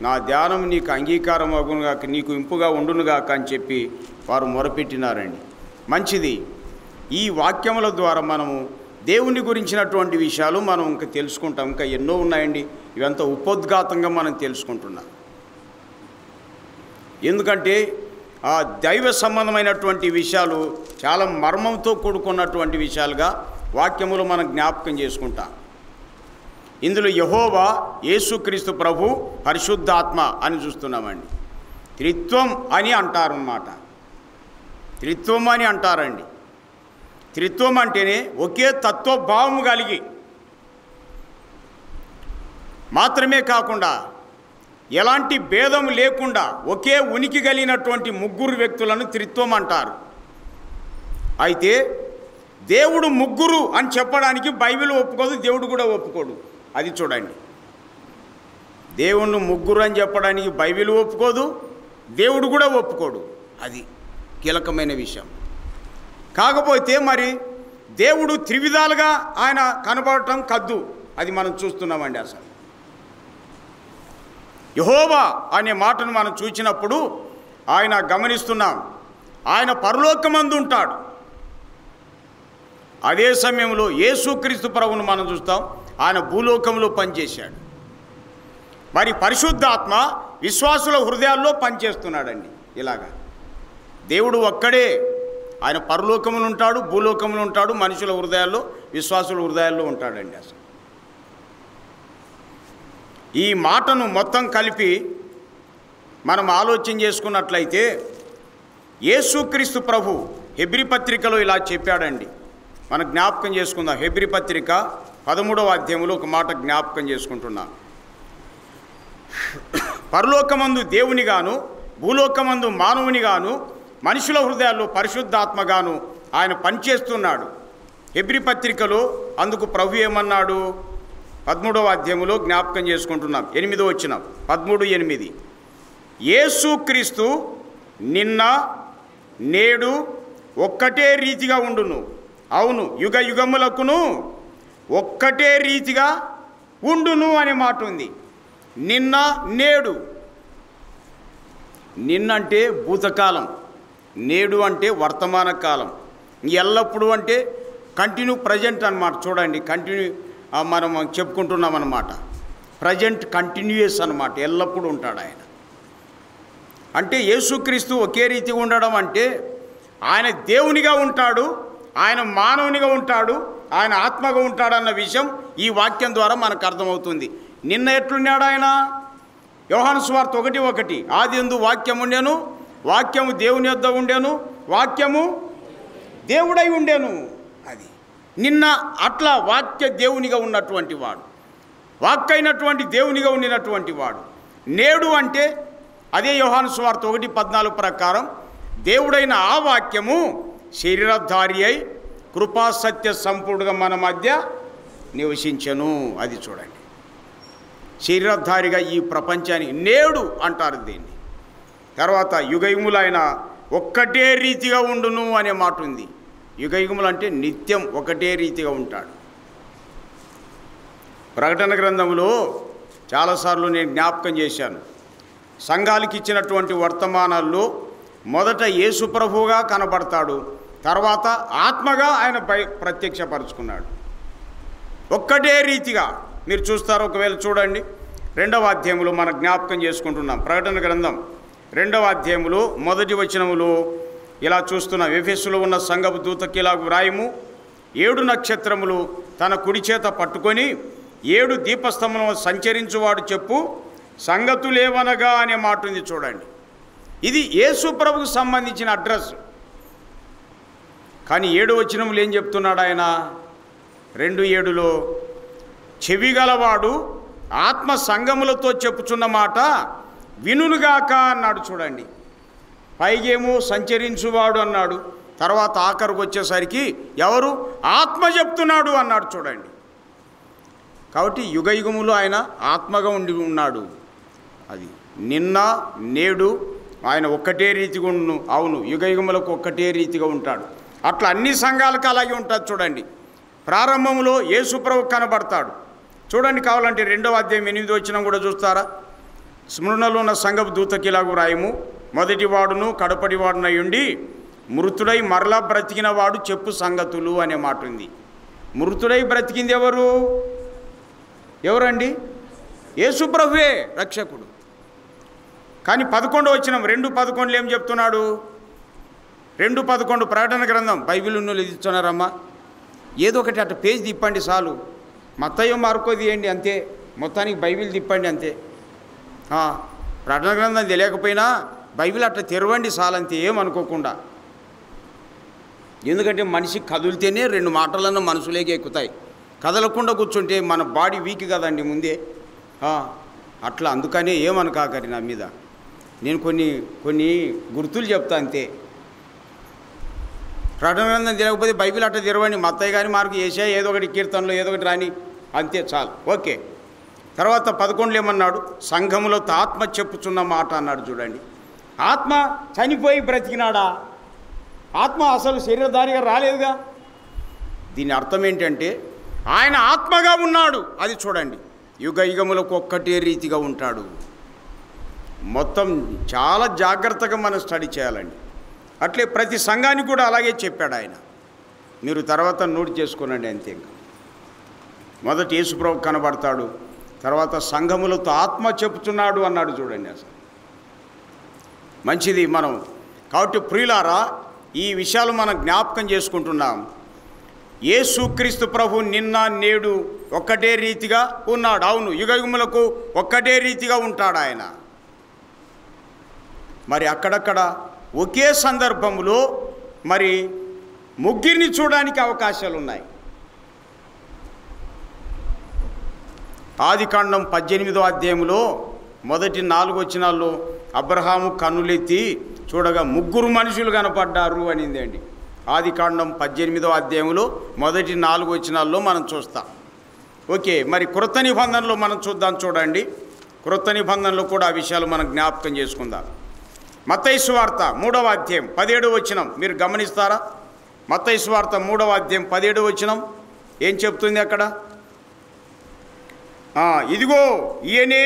నా ధ్యానం నీకు అంగీకారం అగునుగాక, నీకు ఇంపుగా ఉండునుగాక అని చెప్పి వారు మొరపెట్టినారండి. మంచిది. ఈ వాక్యముల ద్వారా మనము దేవుని గురించినటువంటి విషయాలు మనం ఇంకా తెలుసుకుంటాం. ఇంకా ఎన్నో ఉన్నాయండి. ఇవంతా ఉపోద్ఘాతంగా మనం తెలుసుకుంటున్నాం. ఎందుకంటే ఆ దైవ సంబంధమైనటువంటి విషయాలు చాలా మర్మంతో కూడుకున్నటువంటి విషయాలుగా వాక్యములు మనం జ్ఞాపకం చేసుకుంటాం. ఇందులో యెహోవా, యేసుక్రీస్తు ప్రభు, పరిశుద్ధాత్మ అని చూస్తున్నామండి. త్రిత్వం అని అంటారన్నమాట. త్రిత్వం అని అంటారండి. త్రిత్వం అంటేనే ఒకే తత్వభావం కలిగి మాత్రమే కాకుండా ఎలాంటి భేదం లేకుండా ఒకే ఉనికి కలిగినటువంటి ముగ్గురు వ్యక్తులను త్రిత్వం అంటారు. అయితే దేవుడు ముగ్గురు అని చెప్పడానికి బైబిల్ ఒప్పుకోదు, దేవుడు కూడా ఒప్పుకోడు. అది చూడండి, దేవుణ్ణి ముగ్గురు అని చెప్పడానికి బైబిల్ ఒప్పుకోదు, దేవుడు కూడా ఒప్పుకోడు. అది కీలకమైన విషయం. కాకపోతే మరి దేవుడు త్రివిధాలుగా ఆయన కనబడటం కద్దు, అది మనం చూస్తున్నామండి. అసలు యెహోవా అనే మాటను మనం చూసినప్పుడు ఆయన గమనిస్తున్నాం, ఆయన పరలోకమందు ఉంటాడు. అదే సమయంలో యేసుక్రీస్తు ప్రభువును మనం చూస్తాం, ఆయన భూలోకంలో పనిచేశాడు. మరి పరిశుద్ధాత్మ విశ్వాసుల హృదయాల్లో పనిచేస్తున్నాడండి. ఇలాగా దేవుడు ఒక్కడే. ఆయన పరలోకములు ఉంటాడు, భూలోకములు ఉంటాడు, మనుషుల హృదయాల్లో, విశ్వాసుల హృదయాల్లో ఉంటాడండి. అసలు ఈ మాటను మొత్తం కలిపి మనం ఆలోచన చేసుకున్నట్లయితే యేసుక్రీస్తు ప్రభు హెబ్రీ పత్రికలో ఇలా చెప్పాడండి. మనం జ్ఞాపకం చేసుకుందాం. హెబ్రీ పత్రిక 13వ అధ్యాయంలో ఒక మాట జ్ఞాపకం చేసుకుంటున్నాం. పరలోకమందు దేవునిగాను, భూలోకమందు మానవునిగాను, మనుషుల హృదయాల్లో పరిశుద్ధాత్మగాను ఆయన పనిచేస్తున్నాడు. హెబ్రీ పత్రికలో అందుకు ప్రభు ఏమన్నాడు? 13వ అధ్యాయంలో జ్ఞాపకం చేసుకుంటున్నాం. 8వ వచనం, 13:8. యేసుక్రీస్తు నిన్న నేడు ఒక్కటే రీతిగా ఉండును. అవును, యుగ యుగములకును ఒక్కటే రీతిగా ఉండును అనే మాట ఉంది. నిన్న నేడు. నిన్నంటే భూతకాలం, నేడు అంటే వర్తమాన కాలం, ఎల్లప్పుడూ అంటే కంటిన్యూ ప్రజెంట్ అన్నమాట. చూడండి, కంటిన్యూ మనం చెప్పుకుంటున్నాం అన్నమాట. ప్రజెంట్ కంటిన్యూయస్ అన్నమాట, ఎల్లప్పుడూ ఉంటాడు ఆయన. అంటే యేసుక్రీస్తు ఒకే రీతిగా ఉండడం అంటే ఆయన దేవునిగా ఉంటాడు, ఆయన మానవునిగా ఉంటాడు, ఆయన ఆత్మగా ఉంటాడన్న విషయం ఈ వాక్యం ద్వారా మనకు అర్థమవుతుంది. నిన్న ఎట్లున్నాడు ఆయన? యోహాను సువార్త 1:1, ఆదియందు వాక్యం ఉండెను, వాక్యము దేవుని యొద్ద ఉండెను, వాక్యము దేవుడై ఉండెను. అది నిన్న అట్లా వాక్య దేవునిగా ఉన్నటువంటి వాడు, వాక్కైనటువంటి దేవునిగా ఉండినటువంటి వాడు. నేడు అంటే అదే యోహాను సువార్త 1:14 ప్రకారం దేవుడైన ఆ వాక్యము శరీరధారి అయి కృపా సత్య సంపూర్ణంగా మన మధ్య నివసించెను. అది చూడండి, శరీరధారిగా ఈ ప్రపంచాన్ని నేడు అంటారు దీన్ని. తర్వాత యుగయుములైన ఒక్కటే రీతిగా ఉండును అనే మాట ఉంది. యుగయుములు అంటే నిత్యం ఒకటే రీతిగా ఉంటాడు. ప్రకటన గ్రంథంలో చాలాసార్లు నేను జ్ఞాపకం చేశాను. సంఘాలకు ఇచ్చినటువంటి వర్తమానాల్లో మొదట యేసు ప్రభువుగా కనబడతాడు, తర్వాత ఆత్మగా ఆయన ప్రత్యక్షపరుచుకున్నాడు. ఒక్కటే రీతిగా మీరు చూస్తారు. ఒకవేళ చూడండి, 2వ అధ్యాయంలో మనం జ్ఞాపకం చేసుకుంటున్నాం. ప్రకటన గ్రంథం 2వ అధ్యాయంలో 1వ వచనములో ఇలా చూస్తున్నాం. ఎఫెసులో ఉన్న సంఘపు దూతకి ఇలా వ్రాయము, 7 నక్షత్రములు తన కుడి చేత పట్టుకొని 7 దీపస్తంభంలో సంచరించువాడు చెప్పు సంగతులేవనగా అనే మాట ఉంది. చూడండి, ఇది యేసు ప్రభుకు సంబంధించిన అడ్రస్. కానీ 7వ వచనములు ఏం చెప్తున్నాడు ఆయన? 2:7లో చెవిగలవాడు ఆత్మ సంగములతో చెప్పుచున్న మాట వినుగాక అన్నాడు. చూడండి, పైగేమో సంచరించువాడు అన్నాడు, తర్వాత ఆఖరికి వచ్చేసరికి ఎవరు? ఆత్మ చెప్తున్నాడు అన్నాడు. చూడండి, కాబట్టి యుగయుగములో ఆయన ఆత్మగా ఉండి ఉన్నాడు. అది నిన్న నేడు ఆయన ఒక్కటే రీతిగా ఉండును. అవును, యుగయుగములకు ఒక్కటే రీతిగా ఉంటాడు. అట్లా అన్ని సంఘాలకు అలాగే ఉంటుంది. చూడండి, ప్రారంభంలో యేసుప్రభు కనబడతాడు. చూడండి, కావాలంటే 2వ అధ్యాయం 8వ వచనం కూడా చూస్తారా? స్మరణలో ఉన్న సంఘపు దూతకి ఇలాగ వ్రాయము, మొదటివాడును కడపటివాడునై ఉండి మృతుడై మరలా బ్రతికిన వాడు చెప్పు సంగతులు అనే మాట ఉంది. మృతుడై బ్రతికింది ఎవరండి? యేసుప్రభువే రక్షకుడు. కానీ 11వ వచనం 2:11 ఏం చెప్తున్నాడు? 2:11 ప్రకటన గ్రంథం బైబిల్ ఉన్నోళ్ళు ఇస్తున్నారమ్మా, ఏదో ఒకటి అట్లా పేజ్ తిప్పండి చాలు. మత్తయి మార్కో తీయండి అంతే, మొత్తానికి బైబిల్ తిప్పండి అంతే. ప్రకటన గ్రంథం తెలియకపోయినా బైబిల్ అట్లా తెరవండి చాలంతే, ఏమనుకోకుండా. ఎందుకంటే మనిషి కదిలితేనే 2 మాటలన్నా మనసులోకి ఎక్కుతాయి. కదలకుండా కూర్చుంటే మన బాడీ వీక్ కదండి ముందే. అట్లా అందుకనే ఏమనుకాకరి నా మీద. నేను కొన్ని గుర్తులు చెప్తా అంతే. ప్రకటన గ్రంథం తెలియకపోతే బైబిల్ అట్లా తెరవండి, మత్తయి కానీ మార్కు ఏషియా ఏదో ఒకటి కీర్తనలో ఏదో ఒకటి రాని అంతే చాలు, ఓకే. తర్వాత 11 ఏమన్నాడు? సంఘములతో ఆత్మ చెప్పుచున్న మాట అన్నాడు. చూడండి, ఆత్మ చనిపోయి బ్రతికినాడా? ఆత్మ అసలు శరీరధారిగా రాలేదుగా. దీని అర్థం ఏంటంటే ఆయన ఆత్మగా ఉన్నాడు. అది చూడండి, యుగయుగములకు ఒక్కటే రీతిగా ఉంటాడు. మొత్తం చాలా జాగ్రత్తగా మనం స్టడీ చేయాలండి. అట్లే ప్రతి సంఘానికి కూడా అలాగే చెప్పాడు ఆయన. మీరు తర్వాత నోట్ చేసుకోనండి అంతే. ఇంకా మొదట యేసుప్రభు కనబడతాడు, తర్వాత సంఘములతో ఆత్మ చెప్పుచున్నాడు అన్నాడు. చూడండి, అసలు మంచిది. మనం కాబట్టి ప్రియులారా, ఈ విషయాలు మనం జ్ఞాపకం చేసుకుంటున్నాం. యేసుక్రీస్తు ప్రభు నిన్న నేడు ఒక్కటే రీతిగా ఉన్నాడు. అవును, యుగయుగములకు ఒక్కటే రీతిగా ఉంటాడు ఆయన. మరి అక్కడక్కడ ఒకే సందర్భంలో మరి ముగ్గురిని చూడడానికి అవకాశాలు ఉన్నాయి. ఆదికాండం 18వ అధ్యాయంలో మొదటి 4 వచనాల్లో అబ్రహాము కన్నులెత్తి చూడగా 3 మనుషులు కనపడ్డారు అనిందండి. ఆదికాండం 18వ అధ్యాయంలో మొదటి 4 వచనాల్లో మనం చూస్తాం. ఓకే, మరి క్రొత్త నిబంధనలో మనం చూద్దాం. చూడండి, క్రొత్త నిబంధనలో కూడా ఆ విషయాలు మనం జ్ఞాపకం చేసుకుందాం. మత్తయి సువార్త 3వ అధ్యాయం 17వ వచనం మీరు గమనిస్తారా? మత్తయి సువార్త 3వ అధ్యాయం 17వ వచనం ఏం చెప్తుంది అక్కడ? ఇదిగో ఈయనే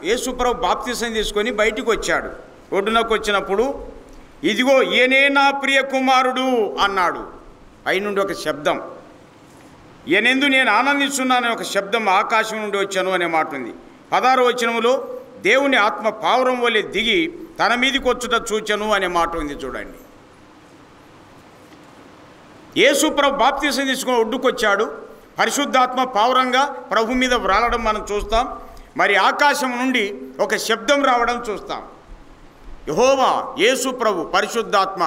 యేసుప్రభు బాప్తిసం తీసుకొని బయటికి వచ్చాడు. ఒడ్డునకు వచ్చినప్పుడు ఇదిగో ఈయనే నా ప్రియ కుమారుడు అన్నాడు. పైనుండి ఒక శబ్దం, ఈయనెందు నేను ఆనందిస్తున్నానని ఒక శబ్దం ఆకాశం నుండి వచ్చాను అనే మాట ఉంది. 16వ వచనములో దేవుని ఆత్మ పావురం వలె దిగి తన మీదకి వచ్చుట చూచెను అనే మాట ఉంది. చూడండి, యేసుప్రభు బాప్తిసం తీసుకొని ఒడ్డుకొచ్చాడు. పరిశుద్ధాత్మ పావురంగా ప్రభు మీద వ్రాలడం మనం చూస్తాం. మరి ఆకాశం నుండి ఒక శబ్దం రావడం చూస్తాం. యెహోవా, యేసు ప్రభు, పరిశుద్ధాత్మ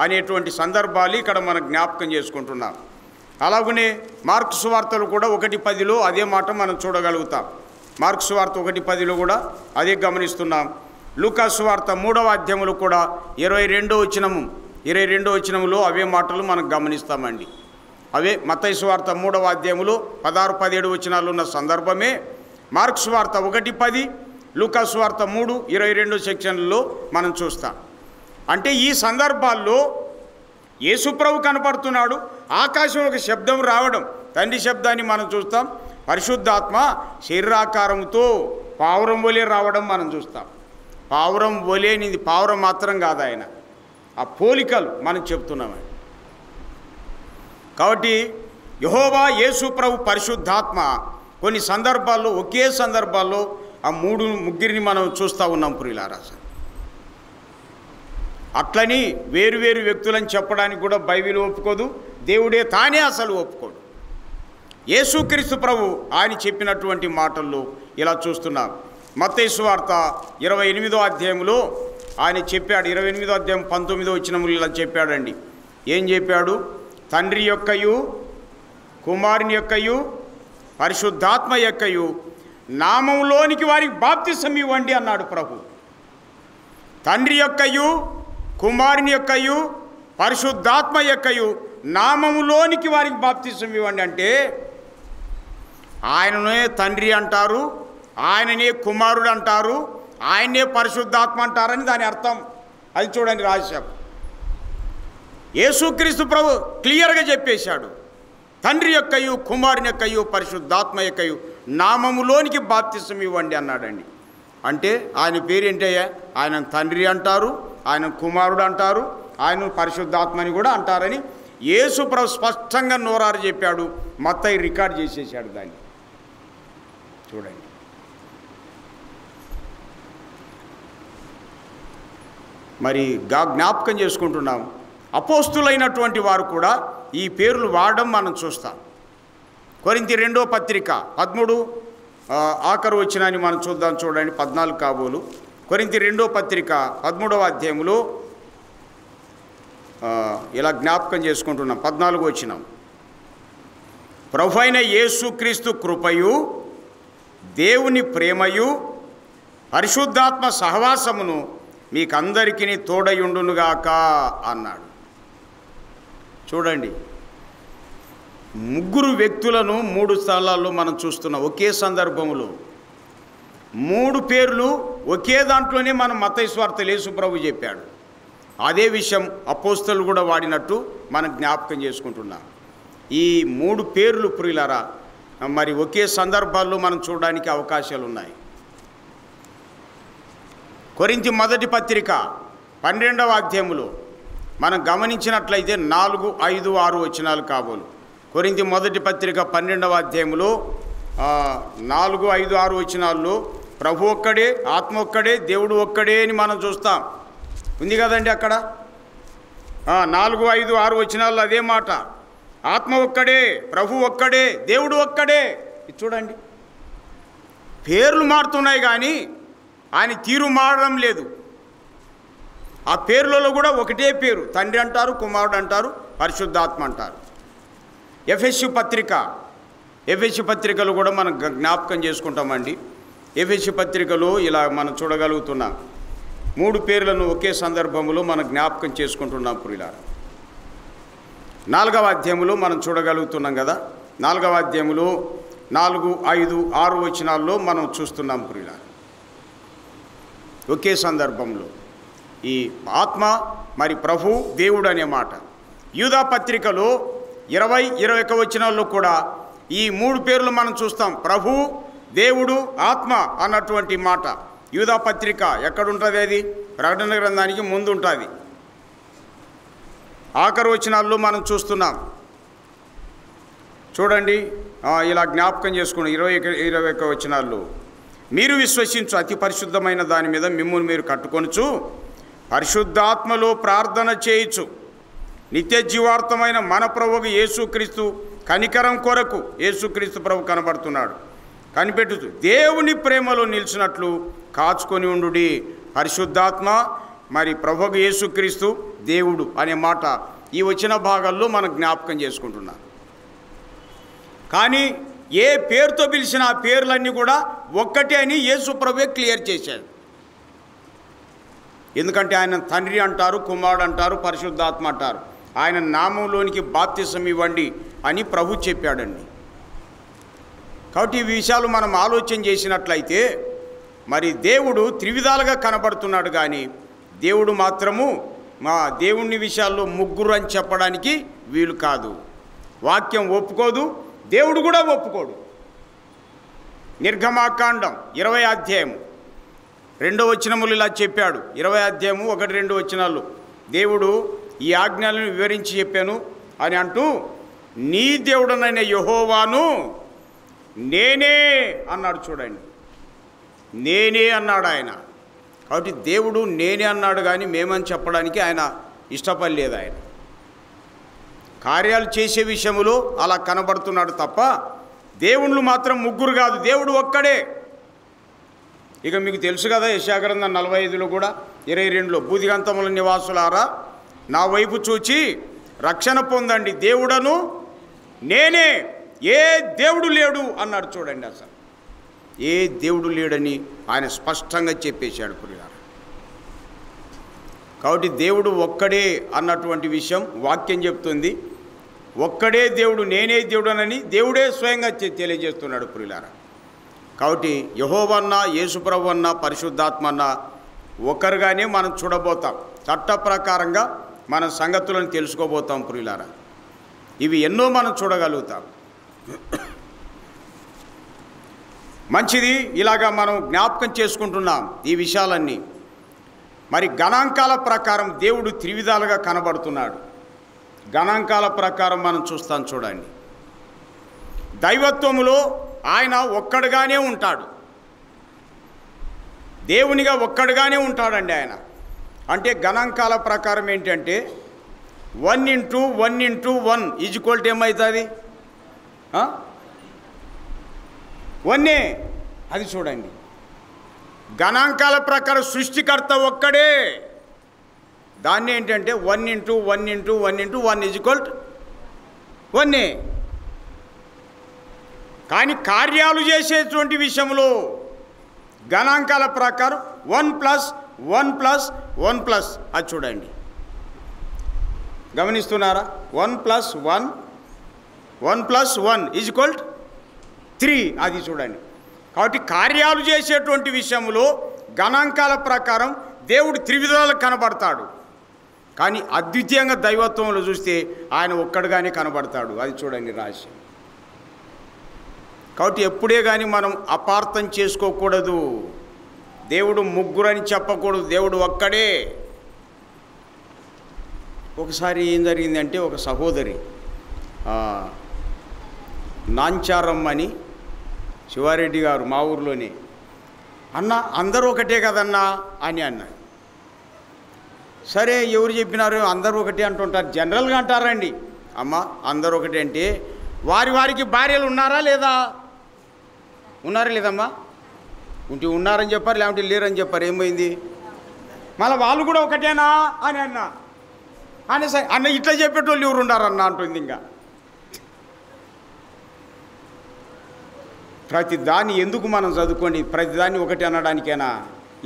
అనేటువంటి సందర్భాలు ఇక్కడ మనం జ్ఞాపకం చేసుకుంటున్నాం. అలాగనే మార్కు సువార్తలు కూడా 1:10లో అదే మాట మనం చూడగలుగుతాం. మార్కు సువార్త 1:10లో కూడా అదే గమనిస్తున్నాం. లూకా సువార్త 3వ అధ్యాయంలో కూడా 22వ వచనములో అవే మాటలు మనం గమనిస్తామండి. అవే మత్తయి సువార్త 3వ అధ్యాయంలో 16-17 వచనాలు ఉన్న సందర్భమే మార్కు సువార్త 1:10, లూకా సువార్త 3:22 సెక్షన్లలో మనం చూస్తాం. అంటే ఈ సందర్భాల్లో యేసుప్రభు కనపడుతున్నాడు. ఆకాశం ఒక శబ్దం రావడం, తండ్రి శబ్దాన్ని మనం చూస్తాం. పరిశుద్ధాత్మ శరీరాకారంతో పావురం వలె రావడం మనం చూస్తాం. పావురం వలేనిది పావురం మాత్రం కాదు ఆయన, ఆ పోలికలు మనం చెప్తున్నామని. కాబట్టి యెహోవా, యేసు ప్రభు, పరిశుద్ధాత్మ కొన్ని సందర్భాల్లో ఒకే సందర్భాల్లో ఆ ముగ్గురిని మనం చూస్తూ ఉన్నాం ప్రియులారా. అట్లని వేరు వ్యక్తులని చెప్పడానికి కూడా బైబిల్ ఒప్పుకోదు, దేవుడే తానే అసలు ఒప్పుకోడు. యేసుక్రీస్తు ప్రభు ఆయన చెప్పినటువంటి మాటల్లో ఇలా చూస్తున్నాం. మత్తయి సువార్త 28వ అధ్యాయంలో ఆయన చెప్పాడు. 28వ అధ్యాయం 19వ వచనములు ఇలా చెప్పాడండి. ఏం చెప్పాడు? తండ్రి యొక్కయు, కుమారుని యొక్కయు, పరిశుద్ధాత్మ యొక్కయు నామంలోనికి వారికి బాప్తిసం ఇవ్వండి అన్నాడు ప్రభు. తండ్రి యొక్కయు, కుమారుని యొక్కయు, పరిశుద్ధాత్మ యొక్కయు నామములోనికి వారికి బాప్తిసం ఇవ్వండి అంటే ఆయననే తండ్రి అంటారు, ఆయననే కుమారుడు అంటారు, ఆయనే పరిశుద్ధాత్మ అంటారని దాని అర్థం. అది చూడండి రహస్యం. యేసుక్రీస్తు ప్రభు క్లియర్గా చెప్పేశాడు. తండ్రి యొక్కయు, కుమారుని యొక్కయు, పరిశుద్ధాత్మ యొక్కయు నామములోనికి బాప్తిసం ఇవ్వండి అన్నాడండి. అంటే ఆయన పేరేంటయ్యా? ఆయన తండ్రి అంటారు, ఆయన కుమారుడు అంటారు, ఆయన పరిశుద్ధాత్మని కూడా అంటారని యేసు ప్రభు స్పష్టంగా నోరారు చెప్పాడు. మత్తయి రికార్డ్ చేసేసాడు దాన్ని. చూడండి, మరి జ్ఞాపకం చేసుకుంటున్నాం. అపోస్తులైనటువంటి వారు కూడా ఈ పేర్లు వాడడం మనం చూస్తాం. కొరింథీ 2వ పత్రిక 13 ఆఖరు వచనాన్ని మనం చూద్దాం. చూడండి, 14 కాబోలు. కొరింథీ 2వ పత్రిక 13వ అధ్యాయంలో ఇలా జ్ఞాపకం చేసుకుంటున్నాం. 14వ వచనం, ప్రభువైన యేసుక్రీస్తు కృపయు, దేవుని ప్రేమయు, పరిశుద్ధాత్మ సహవాసమును మీకందరికీ తోడయుండునుగాక అన్నాడు. చూడండి, 3 వ్యక్తులను 3 స్థలాల్లో మనం చూస్తున్నాం. ఒకే సందర్భంలో 3 పేర్లు ఒకే దాంట్లోనే మనం మత్తయి సువార్తలో యేసు ప్రభు చెప్పాడు. అదే విషయం అపోస్తలు కూడా వాడినట్టు మనం జ్ఞాపకం చేసుకుంటున్నాం. ఈ 3 పేర్లు ప్రియులారా మరి ఒకే సందర్భాల్లో మనం చూడడానికి అవకాశాలు ఉన్నాయి. కొరింథీ మొదటి పత్రిక 12వ అధ్యాయంలో మనం గమనించినట్లయితే 4, 5, 6 వచనాలు కాబోలు. కొరింథీ మొదటి పత్రిక 12వ అధ్యాయంలో 4, 5, 6 వచనాల్లో ప్రభు ఒక్కడే, ఆత్మ ఒక్కడే, దేవుడు ఒక్కడే అని మనం చూస్తాం. ఉంది కదండి అక్కడ. 4, 5, 6 వచనాల్లో అదే మాట. ఆత్మ ఒక్కడే, ప్రభు ఒక్కడే, దేవుడు ఒక్కడే. ఇది చూడండి, పేర్లు మారుతున్నాయి కానీ ఆయన తీరు మారడం లేదు. ఆ పేర్లలో కూడా ఒకటే పేరు, తండ్రి అంటారు, కుమారుడు అంటారు, పరిశుద్ధాత్మ అంటారు. ఎఫెసు పత్రికలు కూడా మనం జ్ఞాపకం చేసుకుంటామండి. ఎఫెసు పత్రికలో ఇలా మనం చూడగలుగుతున్నాం, 3 పేర్లను ఒకే సందర్భంలో మనం జ్ఞాపకం చేసుకుంటున్నాం ప్రియులారా. 4వ అధ్యాయంలో మనం చూడగలుగుతున్నాం కదా. 4వ అధ్యాయంలో 4, 5, 6 వచనాల్లో మనం చూస్తున్నాం ప్రియులారా. ఒకే సందర్భంలో ఈ ఆత్మ మరి ప్రభు దేవుడు అనే మాట. యూదా పత్రికలో 20, 21 వచనాల్లో కూడా ఈ 3 పేర్లు మనం చూస్తాం, ప్రభు, దేవుడు, ఆత్మ అన్నటువంటి మాట. యూదా పత్రిక ఎక్కడుంటుంది? అది ప్రకటన గ్రంథానికి ముందు ఉంటుంది. ఆఖరి వచనాల్లో మనం చూస్తున్నాం చూడండి. ఇలా జ్ఞాపకం చేసుకుని 20-21 వచనాల్లో, మీరు విశ్వసించు అతి పరిశుద్ధమైన దాని మీద మిమ్మును మీరు కట్టుకొనుచు పరిశుద్ధాత్మలో ప్రార్థన చేయొచ్చు. నిత్య జీవార్థమైన మన ప్రభువు యేసుక్రీస్తు కనికరం కొరకు యేసుక్రీస్తు ప్రభు కనబడుతున్నాడు. కనిపెట్టుతూ దేవుని ప్రేమలో నిలిచినట్లు కాచుకొని ఉండుడి. పరిశుద్ధాత్మ మరి ప్రభువు యేసుక్రీస్తు దేవుడు అనే మాట ఈ వచ్చిన భాగాల్లో మనం జ్ఞాపకం చేసుకుంటున్నాం. కానీ ఏ పేరుతో పిలిచిన ఆ పేర్లన్నీ కూడా ఒక్కటే అని యేసు ప్రభువే క్లియర్ చేశాడు. ఎందుకంటే ఆయన తండ్రి అంటారు, కుమారుడు అంటారు, పరిశుద్ధాత్మ అంటారు. ఆయన నామంలోనికి బాప్తిసం ఇవ్వండి అని ప్రభు చెప్పాడండి. కాబట్టి ఈ విషయాలు మనం ఆలోచన చేసినట్లయితే మరి దేవుడు త్రివిధాలుగా కనబడుతున్నాడు, కానీ దేవుడు మాత్రము మా దేవుని విషయాల్లో ముగ్గురు అని చెప్పడానికి వీలు కాదు. వాక్యం ఒప్పుకోదు, దేవుడు కూడా ఒప్పుకోడు. నిర్గమాకాండం 20వ అధ్యాయం 2వ వచనములు ఇలా చెప్పాడు. 20వ అధ్యాయము 1-2 వచనాలు దేవుడు ఈ ఆజ్ఞలను వివరించి చెప్పాను అని అంటూ, నీ దేవుడనైన యెహోవాను నేనే అన్నాడు. చూడండి, నేనే అన్నాడు ఆయన. కాబట్టి దేవుడు నేనే అన్నాడు, కానీ మేమని చెప్పడానికి ఆయన ఇష్టపడలేదు. ఆయన కార్యాలు చేసే విషయంలో అలా కనబడుతున్నాడు తప్ప దేవుళ్ళు మాత్రం ముగ్గురు కాదు, దేవుడు ఒక్కడే. ఇక మీకు తెలుసు కదా, యెషయా గ్రంథం 45లో కూడా 22లో, బూదిగంతముల నివాసులారా నా వైపు చూచి రక్షణ పొందండి, దేవుడను నేనే, ఏ దేవుడు లేడు అన్నాడు. చూడండి, అసలు ఏ దేవుడు లేడని ఆయన స్పష్టంగా చెప్పేశాడు ప్రియులారా. కాబట్టి దేవుడు ఒక్కడే అన్నటువంటి విషయం వాక్యం చెప్తుంది. ఒక్కడే దేవుడు, నేనే దేవుడనని దేవుడే స్వయంగా తెలియజేస్తున్నాడు ప్రియులారా. కాబట్టి యెహోవన్న, యేసుప్రభు అన్న, పరిశుద్ధాత్మ అన్న ఒకరుగానే మనం చూడబోతాం. చట్ట ప్రకారంగా మన సంగతులను తెలుసుకోబోతాం ప్రియులారా. ఇవి ఎన్నో మనం చూడగలుగుతాం. మంచిది, ఇలాగా మనం జ్ఞాపకం చేసుకుంటున్నాం ఈ విషయాలన్నీ. మరి గణాంకాల ప్రకారం దేవుడు త్రివిధాలుగా కనబడుతున్నాడు. గణాంకాల ప్రకారం మనం చూస్తాం చూడండి. దైవత్వములో ఆయన ఒక్కడుగానే ఉంటాడు, దేవునిగా ఒక్కడుగానే ఉంటాడండి ఆయన. అంటే గణాంకాల ప్రకారం ఏంటంటే 1 × 1 × 1 ఈజ్వల్ ఏమవుతుంది? 1. అది చూడండి, గణాంకాల ప్రకారం సృష్టికర్త ఒక్కడే. దాన్ని ఏంటంటే 1 × 1 × 1 × 1 ఈజ్వల్ 1. కానీ కార్యాలు చేసేటువంటి విషయంలో గణాంకాల ప్రకారం 1 + 1 + 1 అది చూడండి, గమనిస్తున్నారా? 1 + 1 1 + 1 ఈజ్వల్ 3 అది చూడండి. కాబట్టి కార్యాలు చేసేటువంటి విషయంలో గణాంకాల ప్రకారం దేవుడు త్రివిధాలుగా కనబడతాడు. కానీ అద్వితీయంగా దైవత్వంలో చూస్తే ఆయన ఒక్కడుగానే కనబడతాడు. అది చూడండి రాశి. కాబట్టి ఎప్పుడే కానీ మనం అపార్థం చేసుకోకూడదు. దేవుడు ముగ్గురు అని చెప్పకూడదు, దేవుడు ఒక్కడే. ఒకసారి ఏం జరిగిందంటే, ఒక సహోదరి నాంచారమ్మని శివారెడ్డి గారు మా ఊర్లోనే, అన్న అందరూ ఒకటే కదన్నా అని అన్నాడు. సరే ఎవరు చెప్పినారు అందరూ ఒకటే అంటుంటారు, జనరల్గా అంటారండి. అమ్మ అందరూ ఒకటే అంటే వారి వారికి భార్యలు ఉన్నారా లేదా? ఉన్నారా లేదమ్మా? ఉంటే ఉన్నారని చెప్పారు, లేకుంటే లేరని చెప్పారు. ఏమైంది? మళ్ళీ వాళ్ళు కూడా ఒకటేనా అని అన్న సరే అన్న ఇట్లా చెప్పేటోళ్ళు ఎవరు ఉన్నారన్న అంటుంది. ఇంకా ప్రతిదాన్ని ఎందుకు మనం చదువుకోండి? ప్రతిదాన్ని ఒకటి అనడానికేనా?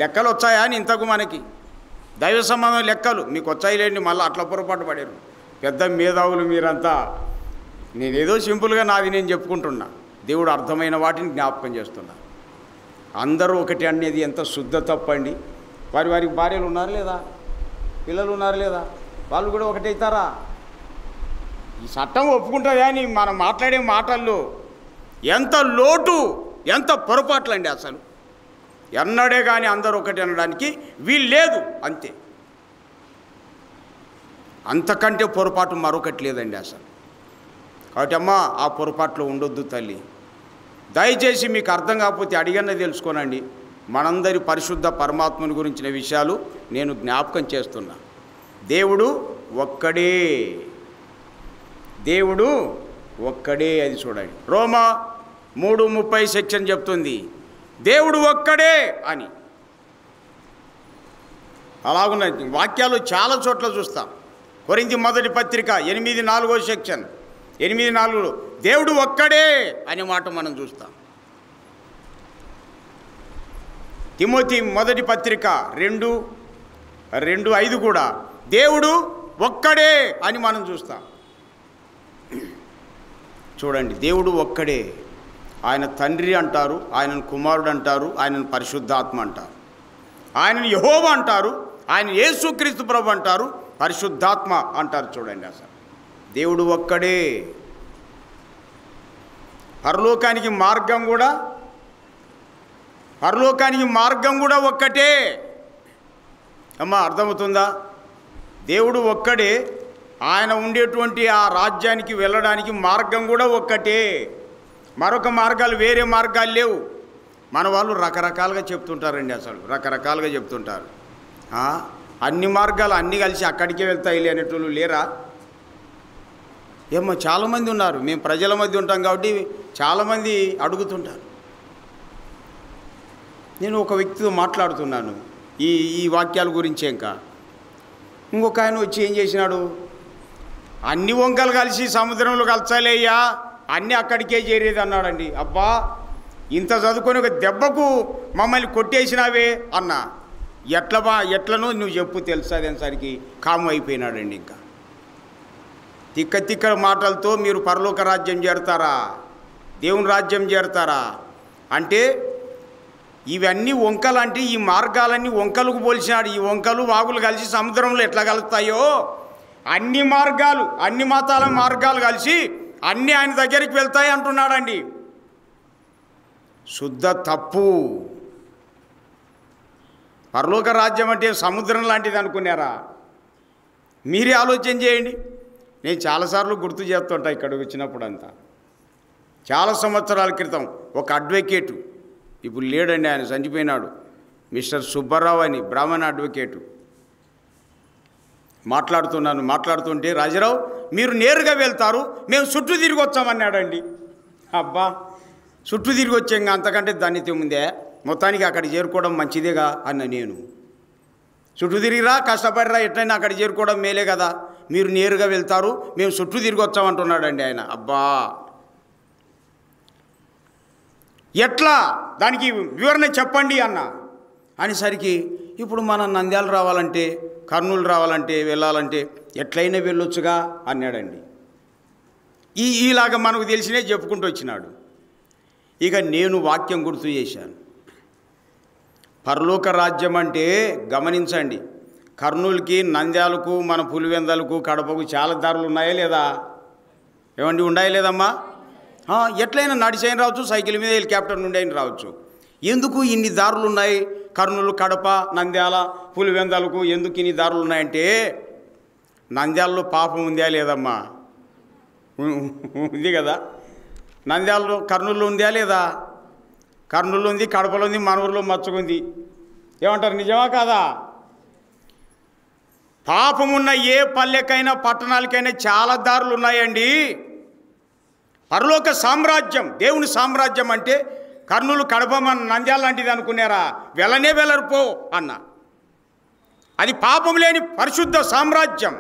లెక్కలు వచ్చాయా అని ఇంతకు మనకి దైవ సంబంధం లెక్కలు మీకు వచ్చాయి లేండి. మళ్ళీ అట్లా పొరపాటు పడారు పెద్ద మేధావులు మీరంతా. నేనేదో సింపుల్గా నాది నేను చెప్పుకుంటున్నా, దేవుడు అర్థమైన వాటిని జ్ఞాపకం చేస్తున్నా. అందరూ ఒకటి అనేది ఎంత శుద్ధ తప్పండి. వారికి భార్యలు ఉన్నారు లేదా? పిల్లలు ఉన్నారు లేదా? వాళ్ళు కూడా ఒకటి అవుతారా? ఈ చట్టం ఒప్పుకుంటుందా అని మనం మాట్లాడే మాటల్లో ఎంత లోటు, ఎంత పొరపాట్లు అండి. అసలు ఎన్నడే కానీ అందరూ ఒకటి అనడానికి వీలు లేదు, అంతే. అంతకంటే పొరపాటు మరొకటి లేదండి అసలు. కాబట్టి అమ్మ ఆ పొరపాట్లో ఉండొద్దు తల్లి. దయచేసి మీకు అర్థం కాకపోతే అడిగన్న తెలుసుకోనండి. మనందరి పరిశుద్ధ పరమాత్మని గురించిన విషయాలు నేను జ్ఞాపకం చేస్తున్నా. దేవుడు ఒక్కడే, దేవుడు ఒక్కడే. అది చూడండి, రోమా 3:30 సెక్షన్ చెప్తుంది దేవుడు ఒక్కడే అని. అలాగున్న వాక్యాలు చాలా చోట్ల చూస్తాం. కొరింథీ మొదటి పత్రిక 8:4 సెక్షన్ 8:4 దేవుడు ఒక్కడే అనే మాట మనం చూస్తాం. తిమోతి మొదటి పత్రిక 2:5 కూడా దేవుడు ఒక్కడే అని మనం చూస్తాం. చూడండి, దేవుడు ఒక్కడే. ఆయన తండ్రి అంటారు, ఆయనను కుమారుడు అంటారు, ఆయనను పరిశుద్ధాత్మ అంటారు, ఆయనను యెహోవా అంటారు, ఆయన యేసుక్రీస్తు ప్రభు అంటారు, పరిశుద్ధాత్మ అంటారు. చూడండి, అసలు దేవుడు ఒక్కడే. పరలోకానికి మార్గం కూడా ఒక్కటే. అమ్మా అర్థమవుతుందా? దేవుడు ఒక్కడే. ఆయన ఉండేటువంటి ఆ రాజ్యానికి వెళ్ళడానికి మార్గం కూడా ఒక్కటే. మరొక మార్గాలు, వేరే మార్గాలు లేవు. మన వాళ్ళు రకరకాలుగా చెప్తుంటారండి. అసలు రకరకాలుగా చెప్తుంటారు. అన్ని మార్గాలు అన్నీ కలిసి అక్కడికే వెళ్తాయి అనేటోళ్ళు లేరా? ఏమో చాలామంది ఉన్నారు. మేము ప్రజల మధ్య ఉంటాం కాబట్టి చాలామంది అడుగుతుంటారు. నేను ఒక వ్యక్తితో మాట్లాడుతున్నాను ఈ వాక్యాల గురించి. ఇంకొక ఆయన వచ్చి ఏం చేసినాడు, అన్ని వంకలు కలిసి సముద్రంలో కలచాలయ్యా, అన్నీ అక్కడికే చేరేది అన్నాడండి. అబ్బా, ఇంత చదువుకొని ఒక దెబ్బకు మమ్మల్ని కొట్టేసినావే అన్నా. ఎట్లనో నువ్వు చెప్పు తెలుసా అనేసరికి కాము అయిపోయినాడండి. ఇంకా తిక్క మాటలతో మీరు పరలోక రాజ్యం చేరుతారా, దేవుని రాజ్యం చేరుతారా అంటే ఇవన్నీ వంకలంటే ఈ మార్గాలన్నీ వంకలకు పోల్చినాడు. ఈ వంకలు వాగులు కలిసి సముద్రంలో ఎట్లా కలుస్తాయో అన్ని మార్గాలు, అన్ని మతాల మార్గాలు కలిసి అన్నీ ఆయన దగ్గరికి వెళ్తాయి అంటున్నాడండి. శుద్ధ తప్పు. పరలోక రాజ్యం అంటే సముద్రం లాంటిది అనుకున్నారా? మీరే ఆలోచన చేయండి. నేను చాలాసార్లు గుర్తు చేస్తుంటా ఇక్కడికి వచ్చినప్పుడు అంతా. చాలా సంవత్సరాల క్రితం ఒక అడ్వకేటు, ఇప్పుడు లేడండి, ఆయన చనిపోయినాడు, మిస్టర్ సుబ్బారావు అని బ్రాహ్మణ అడ్వకేటు. మాట్లాడుతుంటే రాజారావు మీరు నేరుగా వెళ్తారు, మేము చుట్టూ తిరిగి వచ్చామన్నాడండి. అబ్బా, చుట్టూ తిరిగి వచ్చాం, అంతకంటే దాన్ని ముందే మొత్తానికి అక్కడికి చేరుకోవడం మంచిదేగా అన్న నేను. చుట్టూ తిరిగిరా, కష్టపడిరా, ఎట్లయినా అక్కడికి చేరుకోవడం మేలే కదా, మీరు నేరుగా వెళ్తారు, మేము చుట్టూ తిరిగి వచ్చామంటున్నాడండి ఆయన. అబ్బా, ఎట్లా, దానికి వివరణ చెప్పండి అనేసరికి ఇప్పుడు మన నంద్యాల రావాలంటే, కర్నూలు రావాలంటే, వెళ్ళాలంటే ఎట్లయినా వెళ్ళొచ్చుగా అన్నాడండి. ఈలాగా మనకు తెలిసినే చెప్పుకుంటూ వచ్చినాడు. ఇక నేను వాక్యం గుర్తు చేశాను. పరలోక రాజ్యం అంటే గమనించండి, కర్నూలుకి, నంద్యాలకు, మన పులివెందలకు, కడపకు చాలా దారులు ఉన్నాయా లేదా? ఏమండి, ఉన్నాయా లేదమ్మా? ఎట్లయినా నడిచైన రావచ్చు, సైకిల్ మీద హెలికాప్టర్ నుండి అయినా రావచ్చు. ఎందుకు ఇన్ని దారులు ఉన్నాయి? కర్నూలు, కడప, నంద్యాల, పులివెందలకు ఎందుకు ఇన్ని దారులు ఉన్నాయంటే, నంద్యాలలో పాపం ఉందా లేదమ్మా? ఉంది కదా. నంద్యాలలో, కర్నూలులో ఉందా లేదా? కర్నూలులో ఉంది, కడపలో ఉంది, మన ఊరిలో మచ్చుకుంది. ఏమంటారు, నిజమా కాదా? పాపమున్న ఏ పల్లెకైనా పట్టణాలకైనా చాలా దారులు ఉన్నాయండి. పరలోక సామ్రాజ్యం, దేవుని సామ్రాజ్యం అంటే కర్నూలు, కడప, మన నంద్యాల లాంటిది అనుకున్నారా? వెళ్ళనే వెళ్ళరుపో అన్న. అది పాపం లేని పరిశుద్ధ సామ్రాజ్యం,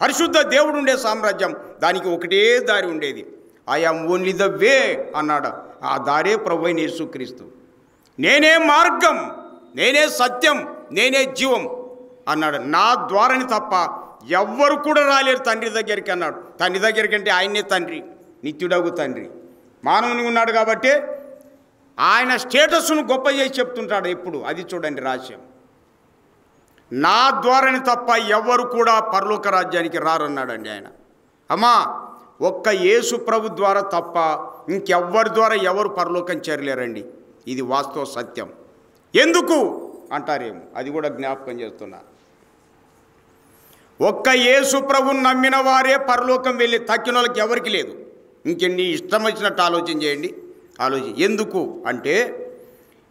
పరిశుద్ధ దేవుడు ఉండే సామ్రాజ్యం. దానికి ఒకటే దారి ఉండేది. I am only the way అన్నాడు. ఆ దారే ప్రభువైన యేసుక్రీస్తు. నేనే మార్గం, నేనే సత్యం, నేనే జీవం అన్నాడు. నా ద్వారాని తప్ప ఎవ్వరు కూడా రాలేరు తండ్రి దగ్గరికి అన్నాడు. తండ్రి దగ్గరికి అంటే ఆయనే తండ్రి, నిత్యుడగు తండ్రి. మానవుని ఉన్నాడు కాబట్టి ఆయన స్టేటస్ను గొప్ప చేసి చెప్తుంటాడు ఎప్పుడు. అది చూడండి రహస్యం. నా ద్వారాని తప్ప ఎవ్వరు కూడా పరలోక రాజ్యానికి రారన్నాడండి ఆయన. అమ్మా, ఒక్క యేసు ప్రభు ద్వారా తప్ప ఇంకెవ్వరి ద్వారా ఎవరు పరలోకం చేరలేరండి. ఇది వాస్తవ సత్యం. ఎందుకు అంటారేమో, అది కూడా జ్ఞాపకం చేస్తున్నా. ఒక్క యేసు ప్రభుని నమ్మిన వారే పరలోకం వెళ్ళి తక్కిన వాళ్ళకి ఎవరికి లేదు. ఇంకెన్ని ఇష్టం వచ్చినట్టు ఆలోచన చేయండి. ఎందుకు అంటే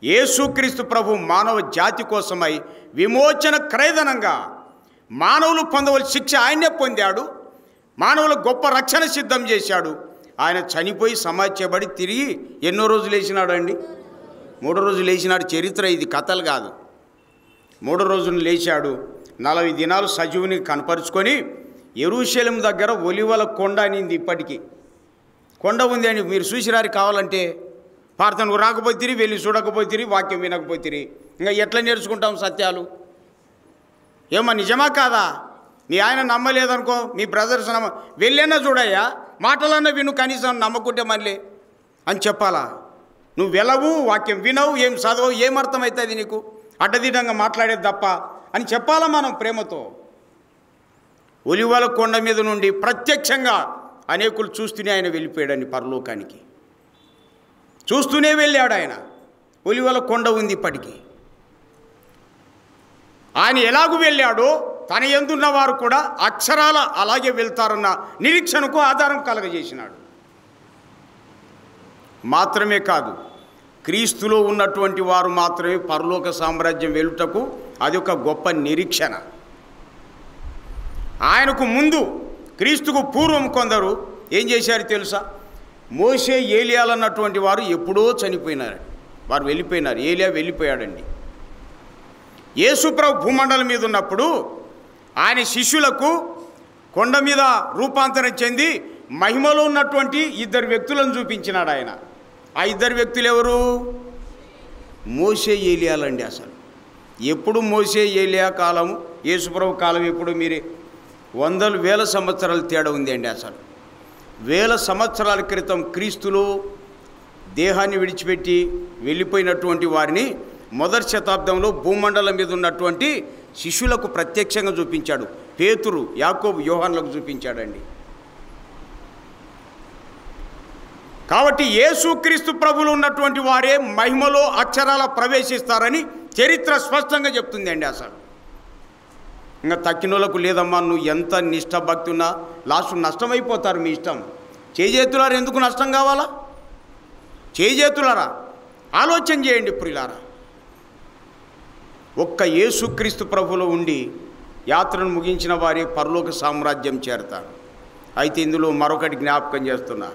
యేసుక్రీస్తు ప్రభు మానవ జాతి కోసమై విమోచన క్రయధనంగా మానవులు పొందవలసిన శిక్ష ఆయనే పొందాడు. మానవులకు గొప్ప రక్షణ సిద్ధం చేశాడు. ఆయన చనిపోయి సమాధి చేయబడి తిరిగి ఎన్నో రోజులు లేచినాడు అండి? 3 రోజులు లేచినాడు. చరిత్ర ఇది, కథలు కాదు. 3 రోజులు లేచాడు. 40 దినాలు సజీవుని కనపరుచుకొని యెరూషలేము దగ్గర ఒలివల కొండ అనింది. ఇప్పటికీ కొండ ఉంది అని మీరు చూసిరారు. కావాలంటే ప్రార్థనకు రాకపోతే వెళ్ళి చూడకపోతే, వాక్యం వినకపోతే ఇంకా ఎట్లా నేర్చుకుంటాం సత్యాలు? ఏమో నిజమా కాదా? మీ ఆయన నమ్మలేదనుకో, మీ బ్రదర్స్ వెళ్ళైనా చూడయ్యా, మాటలన్నా విను, కనీసం నమ్మకుంటే మళ్ళీ అని చెప్పాలా? నువ్వు వెళ్ళవు, వాక్యం వినవు, ఏం చదవవు, ఏమర్థమవుతుంది నీకు? అడ్డదిడ్డంగా మాట్లాడేది తప్ప అని చెప్పాలా మనం ప్రేమతో? ఒలివల కొండ మీద నుండి ప్రత్యక్షంగా అనేకులు చూస్తూనే ఆయన వెళ్ళిపోయాడని పరలోకానికి. చూస్తూనే వెళ్ళాడు ఆయన. ఒలివల కొండ ఉంది ఇప్పటికీ. ఆయన ఎలాగూ వెళ్ళాడో తన యందున్న వారు కూడా అక్షరాల అలాగే వెళ్తారన్న నిరీక్షణకు ఆధారం కలగజేసినాడు. మాత్రమే కాదు, క్రీస్తులో ఉన్నటువంటి వారు మాత్రమే పరలోక సామ్రాజ్యం వెలుటకు అది ఒక గొప్ప నిరీక్షణ. ఆయనకు ముందు, క్రీస్తుకు పూర్వం కొందరు ఏం చేశారు తెలుసా? మోషే, ఏలియాలు అన్నటువంటి వారు ఎప్పుడో చనిపోయినారు. వారు వెళ్ళిపోయినారు. ఏలియా వెళ్ళిపోయాడండి. యేసుప్రభు భూమండలం మీద ఉన్నప్పుడు ఆయన శిష్యులకు కొండ మీద రూపాంతరం చెంది మహిమలో ఉన్నటువంటి 2 వ్యక్తులను చూపించినాడు ఆయన. ఆ 2 వ్యక్తులు ఎవరు? మోషే, ఏలియాలండి. అసలు ఎప్పుడు మోషే, ఏలియా కాలము, యేసుప్రభు కాలం ఎప్పుడు? మీరే 100,000 సంవత్సరాల తేడా ఉంది అండి. అసలు 1000 సంవత్సరాల క్రితం క్రీస్తులో దేహాన్ని విడిచిపెట్టి వెళ్ళిపోయినటువంటి వారిని మొదటి శతాబ్దంలో భూమండలం మీద ఉన్నటువంటి శిష్యులకు ప్రత్యక్షంగా చూపించాడు. పేతురు, యాకోబు, యోహానులకు చూపించాడండి. కాబట్టి యేసుక్రీస్తు ప్రభువులో ఉన్నటువంటి వారే మహిమలో అక్షరాల ప్రవేశిస్తారని చరిత్ర స్పష్టంగా చెప్తుంది అండి. అసలు ఇంకా తక్కినోళ్ళకు లేదమ్మా, నువ్వు ఎంత నిష్ఠ భక్తి ఉన్నా లాస్ట్ నష్టమైపోతారు. మీ ఇష్టం. చేజేతులారా, ఎందుకు నష్టం కావాలా? చేజేతులారా, ఆలోచన చేయండి ప్రియులారా. ఒక్క యేసుక్రీస్తు ప్రభువులో ఉండి యాత్రను ముగించిన వారే పరలోక సామ్రాజ్యం చేరతారు. అయితే ఇందులో మరొకటి జ్ఞాపకం చేస్తున్నా.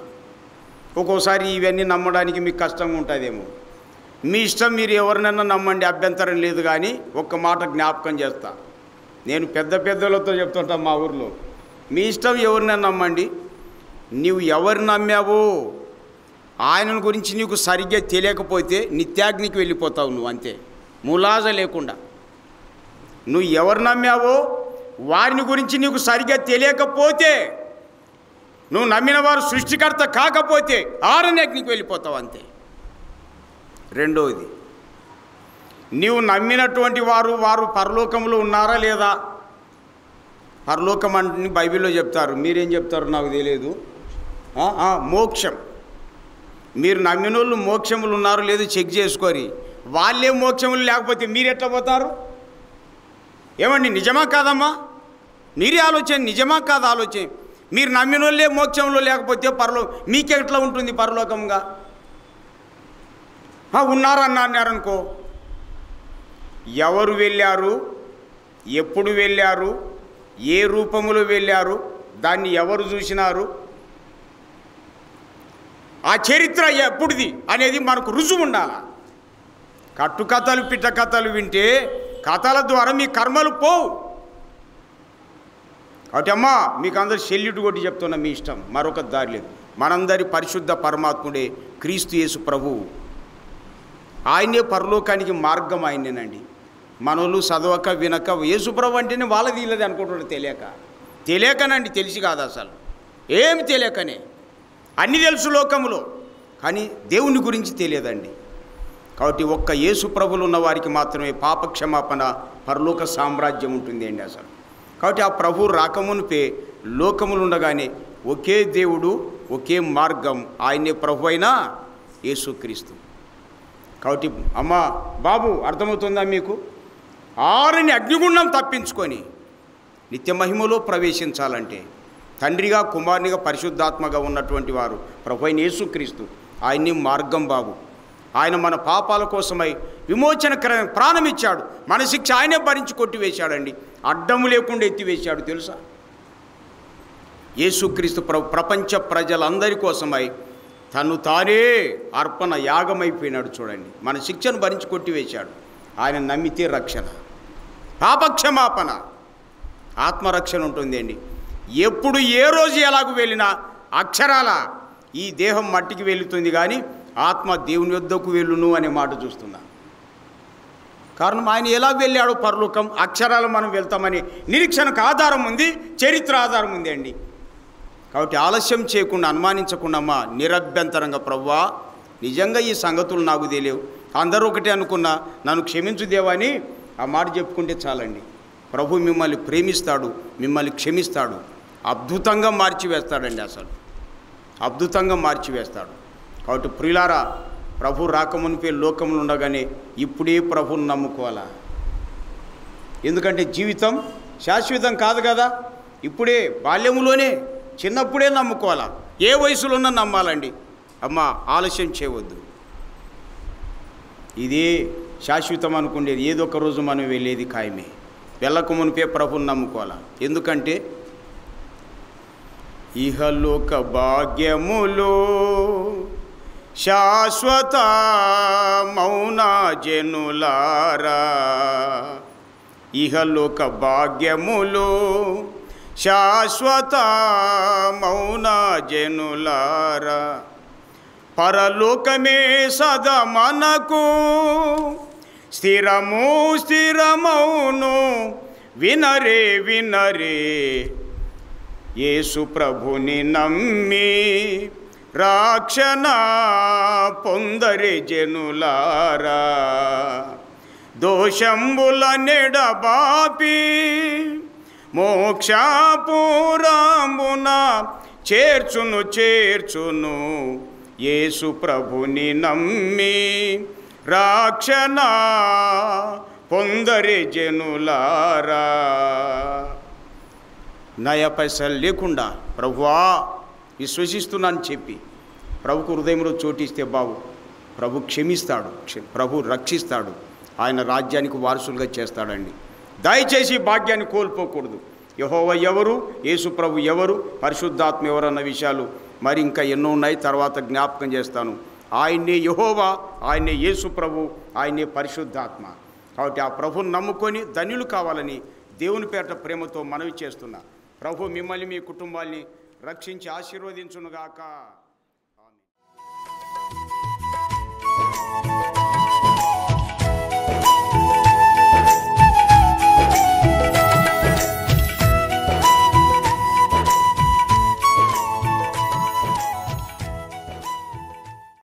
ఒక్కోసారి ఇవన్నీ నమ్మడానికి మీకు కష్టంగా ఉంటుందేమో. మీ ఇష్టం, మీరు ఎవరినైనా నమ్మండి, అభ్యంతరం లేదు. కానీ ఒక్క మాట జ్ఞాపకం చేస్తా. నేను పెద్దలతో చెప్తుంటాను మా ఊర్లో, మీ ఇష్టం, ఎవరినైనా నమ్మండి. నీవు ఎవరు నమ్మావో ఆయన గురించి నీకు సరిగ్గా తెలియకపోతే నిత్యాగ్నికి వెళ్ళిపోతావు నువ్వు, అంతే, ములాజ లేకుండా. నువ్వు ఎవరు నమ్మావో వారిని గురించి నీకు సరిగ్గా తెలియకపోతే, నువ్వు నమ్మిన వారు సృష్టికర్త కాకపోతే ఆరణ్యాగ్నికి వెళ్ళిపోతావు, అంతే. రెండవది, నీవు నమ్మినటువంటి వారు పరలోకంలో ఉన్నారా లేదా? పరలోకం అంటే బైబిల్లో చెప్తారు, మీరేం చెప్తారు నాకు తెలియదు. మోక్షం. మీరు నమ్మిన వాళ్ళు మోక్షములు ఉన్నారు లేదు చెక్ చేసుకోరి. వాళ్ళే మోక్షములు లేకపోతే మీరు ఎట్లా పోతారు? ఏమండి, నిజమా కాదమ్మా? మీరే ఆలోచన, నిజమా కాదు ఆలోచన. మీరు నమ్మిన వాళ్ళే మోక్షంలో లేకపోతే మీకెట్లా ఉంటుంది పరలోకంగా? ఉన్నారన్నారనుకో, ఎవరు వెళ్ళారు, ఎప్పుడు వెళ్ళారు, ఏ రూపములో వెళ్ళారు, దాన్ని ఎవరు చూసినారు, ఆ చరిత్ర ఎప్పుడుది అనేది మనకు రుజువు ఉండాలి. కట్టుకథలు పిట్ట కథలు వింటే కథల ద్వారా మీ కర్మలు పోవు. కాబట్టి అమ్మా మీకు అందరు సెల్యూట్ కొట్టి చెప్తున్నా, మీ ఇష్టం, మరొక దారి లేదు. మనందరి పరిశుద్ధ పరమాత్ముడే క్రీస్తు యేసు ప్రభువు. ఆయనే పరలోకానికి మార్గం ఆయనేనండి. మనోళ్ళు చదవక వినక యేసుప్రభు అంటేనే వాళ్ళది వీళ్ళది అనుకుంటాడు. తెలియకనండి, తెలిసి కాదు, అసలు ఏమి తెలియకనే. అన్నీ తెలుసు లోకములో, కానీ దేవుని గురించి తెలియదండి. కాబట్టి ఒక్క యేసు ప్రభులు ఉన్న వారికి మాత్రమే పాపక్షమాపణ, పరలోక సామ్రాజ్యం ఉంటుంది అండి అసలు. కాబట్టి ఆ ప్రభు రాకమునిపే లోకములు ఉండగానే ఒకే దేవుడు, ఒకే మార్గం, ఆయనే ప్రభు అయిన యేసుక్రీస్తు. కాబట్టి అమ్మ బాబు అర్థమవుతుందా మీకు? ఆరని అగ్నిగుండం తప్పించుకొని నిత్య మహిమలో ప్రవేశించాలంటే తండ్రిగా, కుమారునిగా, పరిశుద్ధాత్మగా ఉన్నటువంటి వారు ప్రభు అయిన యేసుక్రీస్తు, ఆయన్ని మార్గం బాబు. ఆయన మన పాపాల కోసమై విమోచనకరమైన ప్రాణం ఇచ్చాడు. మన శిక్ష ఆయనే భరించి కొట్టివేశాడండి, అడ్డము లేకుండా ఎత్తివేశాడు. తెలుసా? యేసుక్రీస్తు ప్రపంచ ప్రజలందరి కోసమై తను తానే అర్పణ యాగమైపోయినాడు. చూడండి, మన శిక్షను భరించి కొట్టివేశాడు. ఆయన నమ్మితే రక్షణ, పాపక్షమాపణ, ఆత్మరక్షణ ఉంటుంది అండి. ఎప్పుడు ఏ రోజు ఎలాగూ వెళ్ళినా అక్షరాల ఈ దేహం మట్టికి వెళుతుంది, కానీ ఆత్మ దేవుని యొద్దకు వెళ్ళును అనే మాట చూస్తున్నా. కారణం ఆయన ఎలా వెళ్ళాడో పరలోకం, అక్షరాలు మనం వెళ్తామని నిరీక్షణకు ఆధారం ఉంది, చరిత్ర ఆధారం ఉంది అండి. కాబట్టి ఆలస్యం చేయకుండా, అనుమానించకుండా అమ్మా నిరభ్యంతరంగా ప్రభువా నిజంగా ఈ సంగతులు నాకు తెలియవు, అందరూ ఒకటే అనుకున్నా, నన్ను క్షమించు దేవా అని ఆ మాట చెప్పుకుంటే చాలండి. ప్రభు మిమ్మల్ని ప్రేమిస్తాడు, మిమ్మల్ని క్షమిస్తాడు, అద్భుతంగా మార్చివేస్తాడండి. అసలు అద్భుతంగా మార్చివేస్తాడు. కాబట్టి ప్రియులారా, ప్రభు రాకమునిపే లోకములు ఉండగానే ఇప్పుడే ప్రభువుని నమ్ముకోవాలా. ఎందుకంటే జీవితం శాశ్వతం కాదు కదా. ఇప్పుడే బాల్యములోనే, చిన్నప్పుడే నమ్ముకోవాలా. ఏ వయసులోనే నమ్మాలండి. అమ్మ ఆలస్యం చేయవద్దు. ఇదే శాశ్వతం అనుకునేది, ఏదో ఒక రోజు మనం వెళ్ళేది ఖాయమే. వెళ్ళక మునిపే ప్రభువుని నమ్ముకోవాలా. ఎందుకంటే ఇహలోక భాగ్యములో శాశ్వత మౌన జనులారా, ఇహలోక భాగ్యములో శాశ్వత మౌన జనులారా, పరలోకమే సదా మనకు స్థిరమౌను. వినరే వినరే, యేసు ప్రభుని నమ్మి రక్షణ పొందరే జనులారా. దోషంబుల నెడబాపి మోక్షపురమున చేర్చును యేసు ప్రభుని నమ్మి రక్షణ పొందరే జనులారా. నయ పైసలు లేకుండా ప్రభువా విశ్వసిస్తున్నాను చెప్పి ప్రభుకు హృదయంలో చోటిస్తే బాబు ప్రభు క్షమిస్తాడు, ప్రభు రక్షిస్తాడు, ఆయన రాజ్యానికి వారసులుగా చేస్తాడండి. దయచేసి భాగ్యాన్ని కోల్పోకూడదు. యెహోవా ఎవరు, యేసు ప్రభు ఎవరు, పరిశుద్ధాత్మ ఎవరు అన్న విషయాలు మరి ఇంకా ఎన్నో ఉన్నాయి, తర్వాత జ్ఞాపకం చేస్తాను. ఆయన్నే యెహోవా, ఆయన్నే యేసు ప్రభు, ఆయన్నే పరిశుద్ధాత్మ. కాబట్టి ఆ ప్రభుని నమ్ముకొని ధన్యులు కావాలని దేవుని పేరిట ప్రేమతో మనవి చేస్తున్నా. ప్రభు మిమ్మల్ని, మీ కుటుంబాల్ని రక్షించి ఆశీర్వదించునుగాక. ఆమేన్.